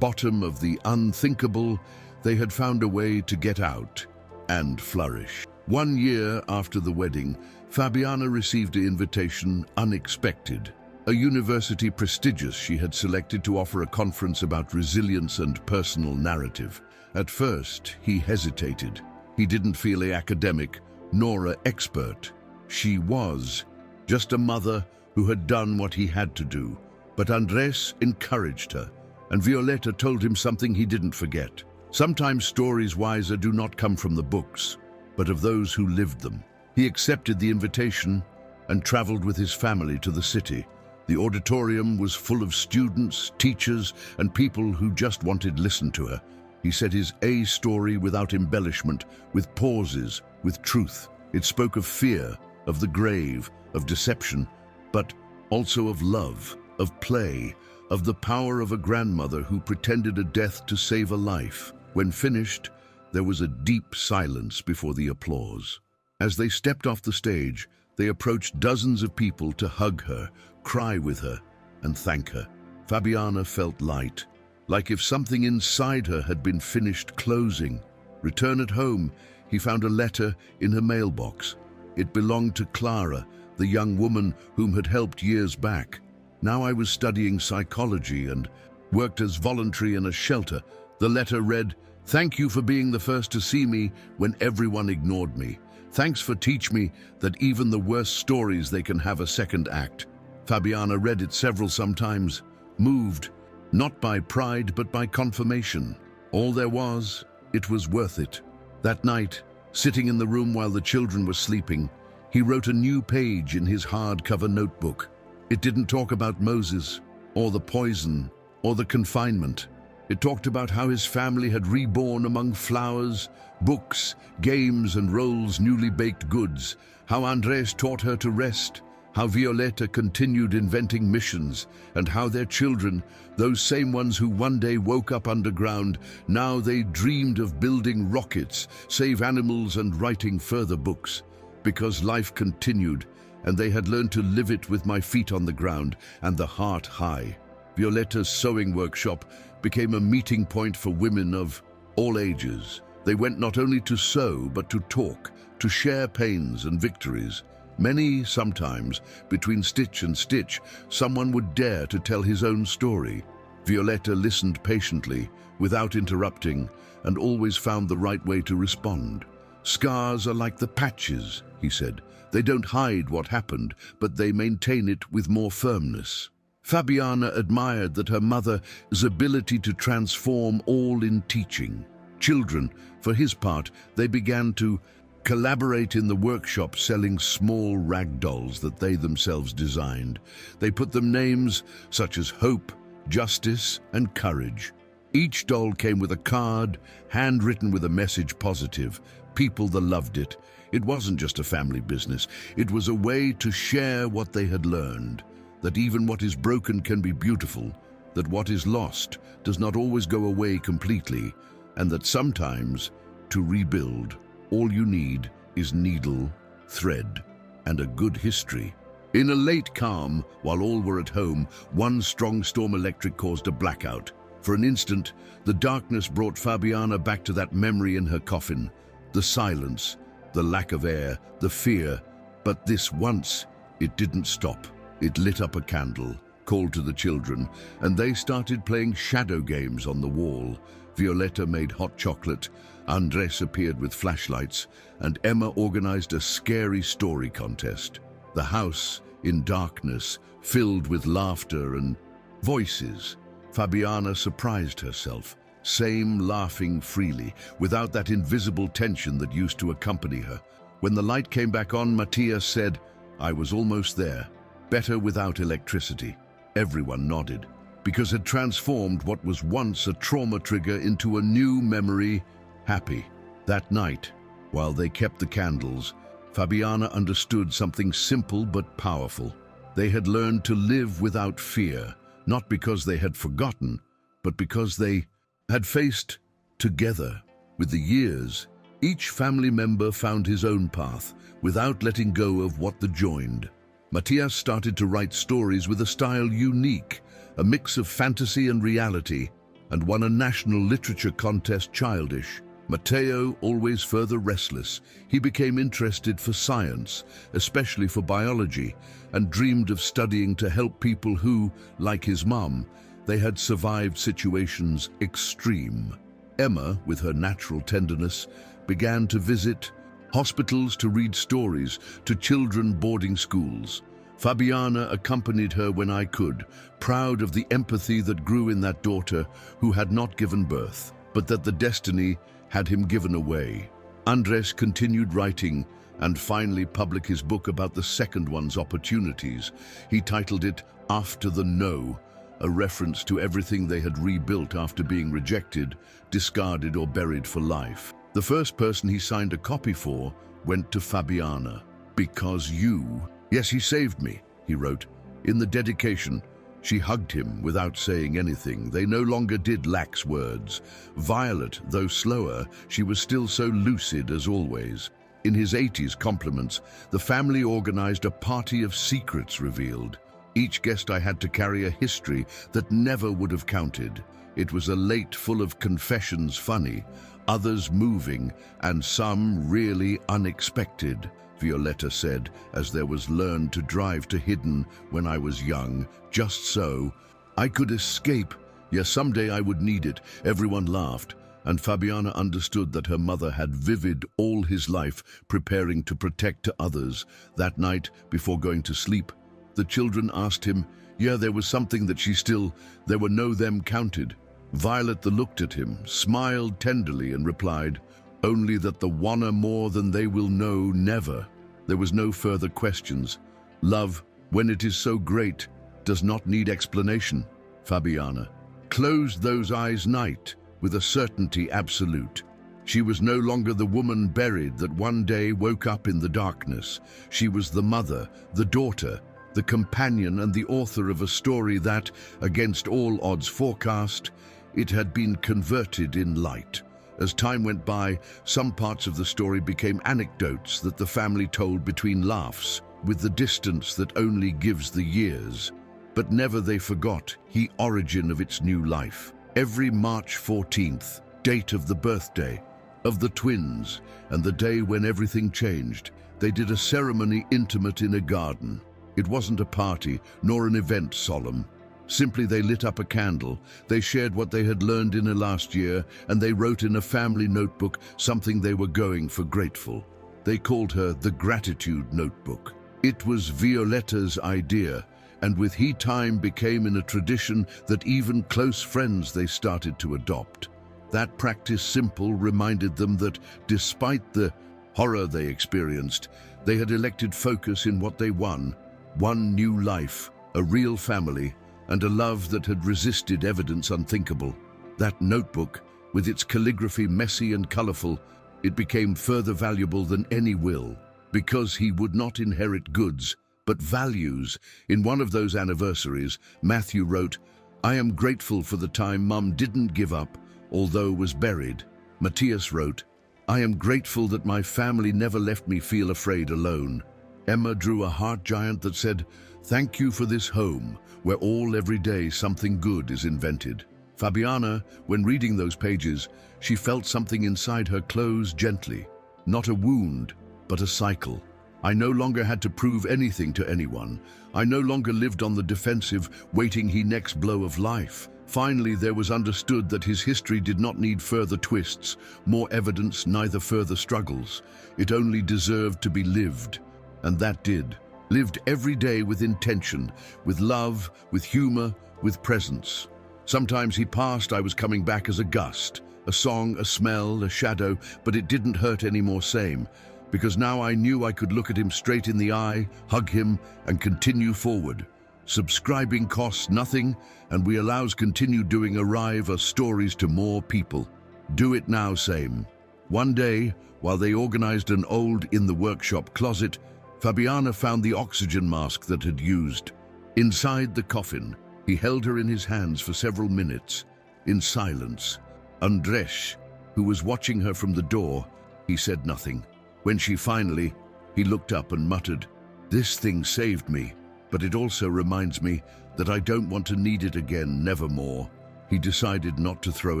bottom of the unthinkable, they had found a way to get out and flourish. 1 year after the wedding, Fabiana received an invitation unexpected. A university prestigious she had selected to offer a conference about resilience and personal narrative. At first, he hesitated. He didn't feel an academic, nor an expert. She was just a mother who had done what he had to do. But Andres encouraged her, and Violeta told him something he didn't forget. Sometimes stories wiser do not come from the books, but of those who lived them. He accepted the invitation and traveled with his family to the city. The auditorium was full of students, teachers, and people who just wanted to listen to her. He said his story without embellishment, with pauses, with truth. It spoke of fear, of the grave, of deception, but also of love, of play, of the power of a grandmother who pretended a death to save a life. When finished, there was a deep silence before the applause. As they stepped off the stage, they approached dozens of people to hug her, cry with her, and thank her. Fabiana felt light, like if something inside her had been finished closing. Return at home, he found a letter in her mailbox. It belonged to Clara, the young woman whom had helped years back. Now I was studying psychology and worked as voluntary in a shelter. The letter read, "Thank you for being the first to see me when everyone ignored me. Thanks for teaching me that even the worst stories, they can have a second act." Fabiana read it sometimes, moved, not by pride but by confirmation. All there was, it was worth it. That night, sitting in the room while the children were sleeping, he wrote a new page in his hardcover notebook. It didn't talk about Moses, or the poison, or the confinement. It talked about how his family had reborn among flowers, books, games, and Roll's newly baked goods, how Andres taught her to rest, how Violeta continued inventing missions, and how their children, those same ones who one day woke up underground, now they dreamed of building rockets, save animals, and writing further books. Because life continued, and they had learned to live it with my feet on the ground and the heart high. Violeta's sewing workshop became a meeting point for women of all ages. They went not only to sew, but to talk, to share pains and victories. Many, sometimes, between stitch and stitch, someone would dare to tell his own story. Violeta listened patiently, without interrupting, and always found the right way to respond. "Scars are like the patches," he said. "They don't hide what happened, but they maintain it with more firmness." Fabiana admired that her mother's ability to transform all in teaching. Children, for his part, they began to collaborate in the workshop, selling small rag dolls that they themselves designed. They put them names such as Hope, Justice, and Courage. Each doll came with a card, handwritten with a message positive. People that loved it. It wasn't just a family business. It was a way to share what they had learned, that even what is broken can be beautiful, that what is lost does not always go away completely, and that sometimes, to rebuild, all you need is needle, thread, and a good history. In a late calm, while all were at home, one strong storm electric caused a blackout. For an instant, the darkness brought Fabiana back to that memory in her coffin. The silence, the lack of air, the fear. But this once, it didn't stop. It lit up a candle, called to the children, and they started playing shadow games on the wall. Violeta made hot chocolate, Andres appeared with flashlights, and Emma organized a scary story contest. The house, in darkness, filled with laughter and voices. Fabiana surprised herself, same laughing freely, without that invisible tension that used to accompany her. When the light came back on, Matthias said, "I was almost there. Better without electricity." Everyone nodded, because it transformed what was once a trauma trigger into a new memory, happy. That night, while they kept the candles, Fabiana understood something simple but powerful. They had learned to live without fear, not because they had forgotten, but because they had faced together. With the years, each family member found his own path, without letting go of what the joined. Matthias started to write stories with a style unique, a mix of fantasy and reality, and won a national literature contest childish. Matteo, always further restless, he became interested for science, especially for biology, and dreamed of studying to help people who, like his mom, they had survived situations extreme. Emma, with her natural tenderness, began to visit hospitals to read stories to children boarding schools. Fabiana accompanied her when I could, proud of the empathy that grew in that daughter who had not given birth, but that the destiny had him given away. Andres continued writing and finally published his book about the second one's opportunities. He titled it After the No, a reference to everything they had rebuilt after being rejected, discarded, or buried for life. The first person he signed a copy for went to Fabiana. Because you. Yes, he saved me, he wrote. In the dedication, she hugged him without saying anything. They no longer did lax words. Violet, though slower, she was still so lucid as always. In his 80s compliments, the family organized a party of secrets revealed. Each guest I had to carry a history that never would have counted. It was a late full of confessions funny, others moving, and some really unexpected, Violetta said, as there was learned to drive to Hidden when I was young. Just so. I could escape. Yes, someday I would need it. Everyone laughed, and Fabiana understood that her mother had vivid all his life, preparing to protect others. That night, before going to sleep, the children asked him, yeah, there was something that there were no them counted. Violet looked at him, smiled tenderly, and replied, only that the one are more than they will know never. There was no further questions. Love, when it is so great, does not need explanation. Fabiana closed those eyes night with a certainty absolute. She was no longer the woman buried that one day woke up in the darkness. She was the mother, the daughter, the companion, and the author of a story that, against all odds forecast, it had been converted in light. As time went by, some parts of the story became anecdotes that the family told between laughs, with the distance that only gives the years. But never they forgot the origin of its new life. Every March 14th, date of the birthday of the twins, and the day when everything changed, they did a ceremony intimate in a garden. It wasn't a party, nor an event solemn. Simply they lit up a candle, they shared what they had learned in a last year, and they wrote in a family notebook something they were going for grateful. They called her the Gratitude Notebook. It was Violetta's idea, and with time became in a tradition that even close friends they started to adopt. That practice simple reminded them that, despite the horror they experienced, they had elected focus in what they won. One new life, a real family, and a love that had resisted evidence unthinkable. That notebook, with its calligraphy messy and colorful, it became further valuable than any will, because he would not inherit goods, but values. In one of those anniversaries, Matthew wrote, I am grateful for the time Mum didn't give up, although was buried. Matthias wrote, I am grateful that my family never left me feel afraid alone. Emma drew a heart giant that said, thank you for this home, where every day something good is invented. Fabiana, when reading those pages, she felt something inside her close gently. Not a wound, but a cycle. I no longer had to prove anything to anyone. I no longer lived on the defensive, waiting the next blow of life. Finally, there was understood that his history did not need further twists, more evidence, neither further struggles. It only deserved to be lived. And that did. Lived every day with intention, with love, with humor, with presence. Sometimes he passed, I was coming back as a gust, a song, a smell, a shadow, but it didn't hurt anymore same, because now I knew I could look at him straight in the eye, hug him, and continue forward. Subscribing costs nothing, and we allows continue doing arrive our stories to more people. Do it now same. One day, while they organized an old in the workshop closet, Fabiana found the oxygen mask that had used. Inside the coffin, he held her in his hands for several minutes, in silence. Andrzej, who was watching her from the door, he said nothing. When he looked up and muttered, this thing saved me, but it also reminds me that I don't want to need it again, nevermore. He decided not to throw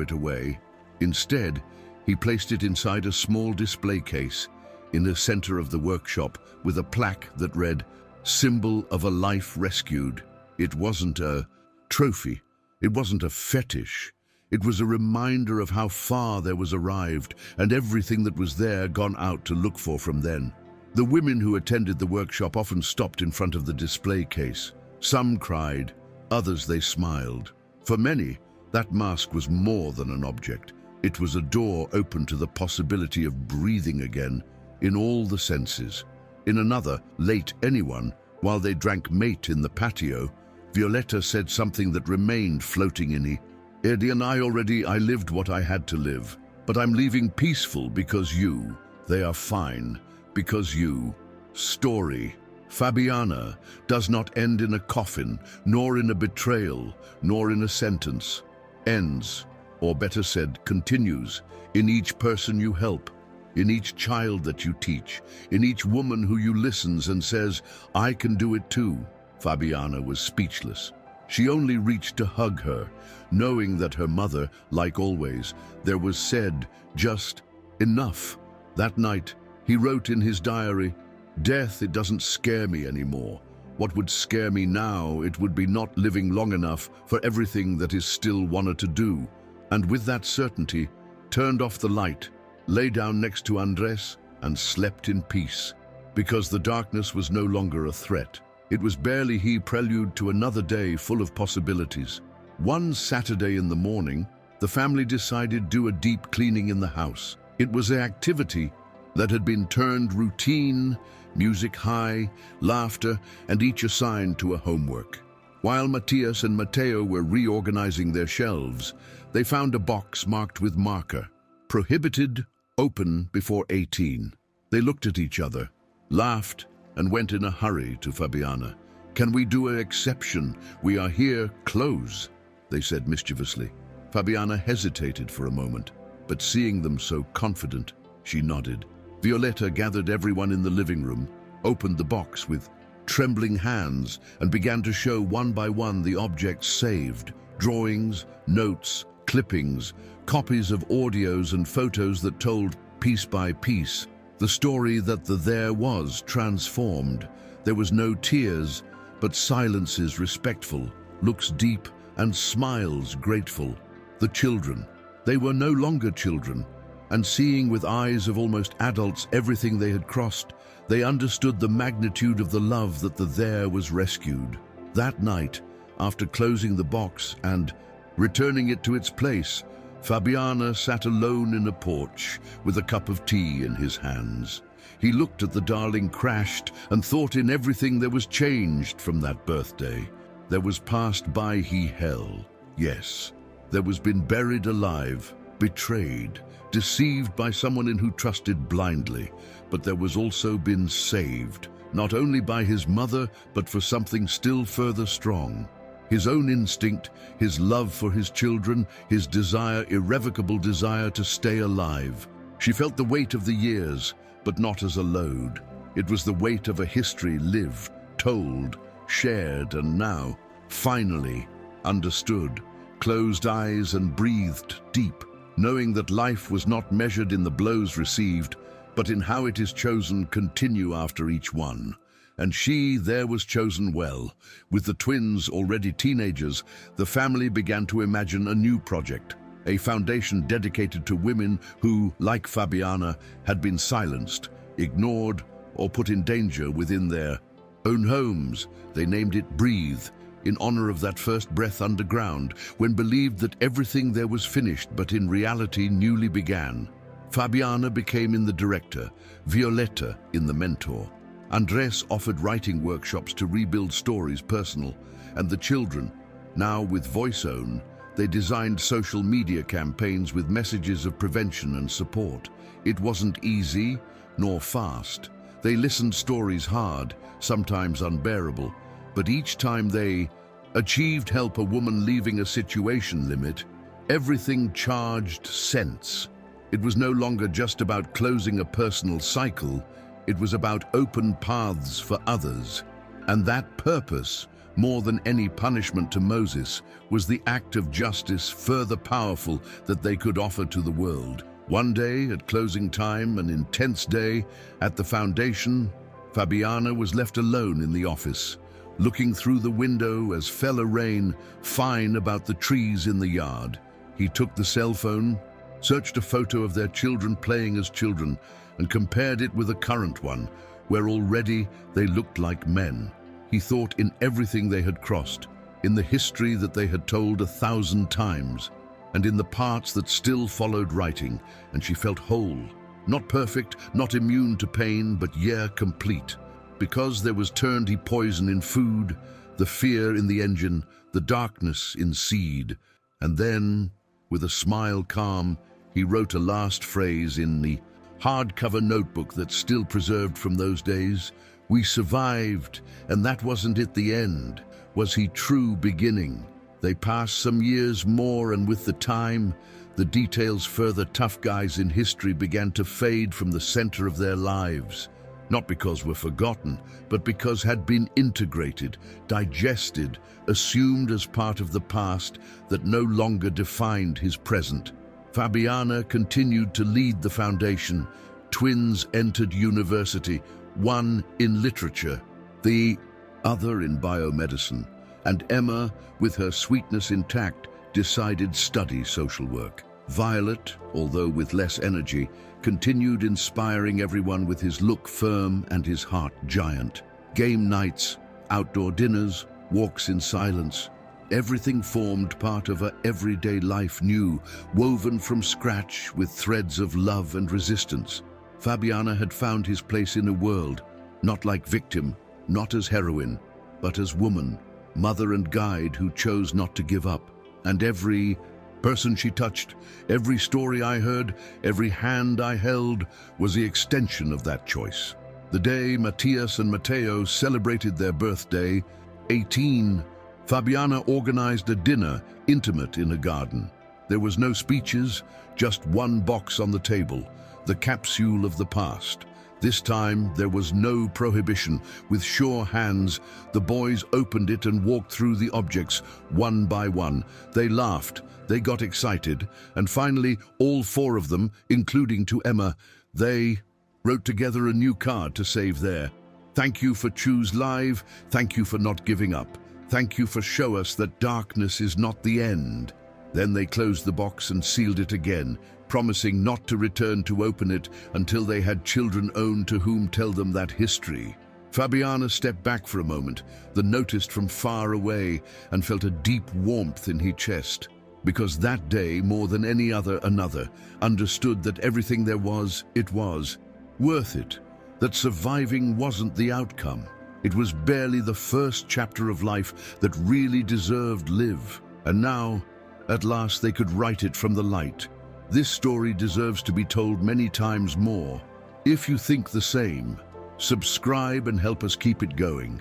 it away. Instead, he placed it inside a small display case, in the center of the workshop, with a plaque that read, symbol of a life rescued. It wasn't a trophy. It wasn't a fetish. It was a reminder of how far there was arrived and everything that was there gone out to look for from then. The women who attended the workshop often stopped in front of the display case. Some cried, others they smiled. For many, that mask was more than an object. It was a door open to the possibility of breathing again, in all the senses. In another, late anyone, while they drank mate in the patio, Violetta said something that remained floating in me. Eddie and I lived what I had to live, but I'm leaving peaceful because you. They are fine, because you. story, Fabiana, does not end in a coffin, nor in a betrayal, nor in a sentence. Ends, or better said, continues, in each person you help, in each child that you teach, in each woman who you listens and says, "I can do it too." Fabiana was speechless. She only reached to hug her, knowing that her mother, like always, there was said, just enough. That night, he wrote in his diary, "Death, it doesn't scare me anymore. What would scare me now, it would be not living long enough for everything that is still wanted to do." And with that certainty, turned off the light, lay down next to Andres, and slept in peace. Because the darkness was no longer a threat. It was barely he prelude to another day full of possibilities. One Saturday in the morning, the family decided to do a deep cleaning in the house. It was an activity that had been turned routine, music high, laughter, and each assigned to a homework. While Matias and Mateo were reorganizing their shelves, they found a box marked with marker, "Prohibited, open before 18. They looked at each other, laughed, and went in a hurry to Fabiana. "Can we do an exception? We are here, close," they said mischievously. Fabiana hesitated for a moment, but seeing them so confident, she nodded. Violetta gathered everyone in the living room, opened the box with trembling hands, and began to show one by one the objects saved: drawings, notes, clippings, copies of audios and photos that told, piece by piece, the story that the there was transformed. There was no tears, but silences respectful, looks deep, and smiles grateful. The children, they were no longer children, and seeing with eyes of almost adults everything they had crossed, they understood the magnitude of the love that the there was rescued. That night, after closing the box and returning it to its place, Fabiana sat alone in a porch with a cup of tea in his hands. He looked at the darling crashed and thought in everything there was changed from that birthday. There was passed by he hell. Yes, there was been buried alive, betrayed, deceived by someone in who trusted blindly, but there was also been saved, not only by his mother, but for something still further strong. His own instinct, his love for his children, his desire, irrevocable desire to stay alive. She felt the weight of the years, but not as a load. It was the weight of a history lived, told, shared, and now, finally, understood. Closed eyes and breathed deep, knowing that life was not measured in the blows received, but in how it is chosen continue after each one. And she there was chosen well. With the twins already teenagers, the family began to imagine a new project, a foundation dedicated to women who, like Fabiana, had been silenced, ignored, or put in danger within their own homes. They named it Breathe, in honor of that first breath underground, when believed that everything there was finished, but in reality newly began. Fabiana became in the director, Violetta in the mentor. Andres offered writing workshops to rebuild stories personal, and the children, now with voice own, they designed social media campaigns with messages of prevention and support. It wasn't easy, nor fast. They listened stories hard, sometimes unbearable, but each time they achieved help a woman leaving a situation limit, everything charged sense. It was no longer just about closing a personal cycle, it was about open paths for others. And that purpose, more than any punishment to Moses, was the act of justice further powerful that they could offer to the world. One day, at closing time, an intense day, at the foundation, Fabiana was left alone in the office, looking through the window as fell a rain fine about the trees in the yard. He took the cell phone, searched a photo of their children playing as children, and compared it with a current one, where already they looked like men. He thought in everything they had crossed, in the history that they had told 1,000 times, and in the parts that still followed writing, and she felt whole, not perfect, not immune to pain, but complete. Because there was turned he poison in food, the fear in the engine, the darkness in seed. And then, with a smile calm, he wrote a last phrase in the hardcover notebook that's still preserved from those days. We survived, and that wasn't it the end. Was he true beginning? They passed some years more, and with the time, the details further tough guys in history began to fade from the center of their lives. Not because we're forgotten, but because had been integrated, digested, assumed as part of the past that no longer defined his present. Fabiana continued to lead the foundation. Twins entered university, one in literature, the other in biomedicine, and Emma, with her sweetness intact, decided study social work. Violet, although with less energy, continued inspiring everyone with his look firm and his heart giant. Game nights, outdoor dinners, walks in silence, everything formed part of her everyday life new, woven from scratch with threads of love and resistance. Fabiana had found his place in a world, not like victim, not as heroine, but as woman, mother and guide who chose not to give up. And every person she touched, every story I heard, every hand I held was the extension of that choice. The day Matthias and Matteo celebrated their birthday, 18, Fabiana organized a dinner, intimate in a garden. There was no speeches, just one box on the table, the capsule of the past. This time, there was no prohibition. With sure hands, the boys opened it and walked through the objects, one by one. They laughed, they got excited, and finally, all four of them, including to Emma, they wrote together a new card to save there. Thank you for choose live, thank you for not giving up. Thank you for show us that darkness is not the end. Then they closed the box and sealed it again, promising not to return to open it until they had children own to whom tell them that history. Fabiana stepped back for a moment, then noticed from far away and felt a deep warmth in his chest. Because that day, more than any other, understood that everything there was, it was worth it. That surviving wasn't the outcome. It was barely the first chapter of life that really deserved live. And now, at last, they could write it from the light. This story deserves to be told many times more. If you think the same, subscribe and help us keep it going.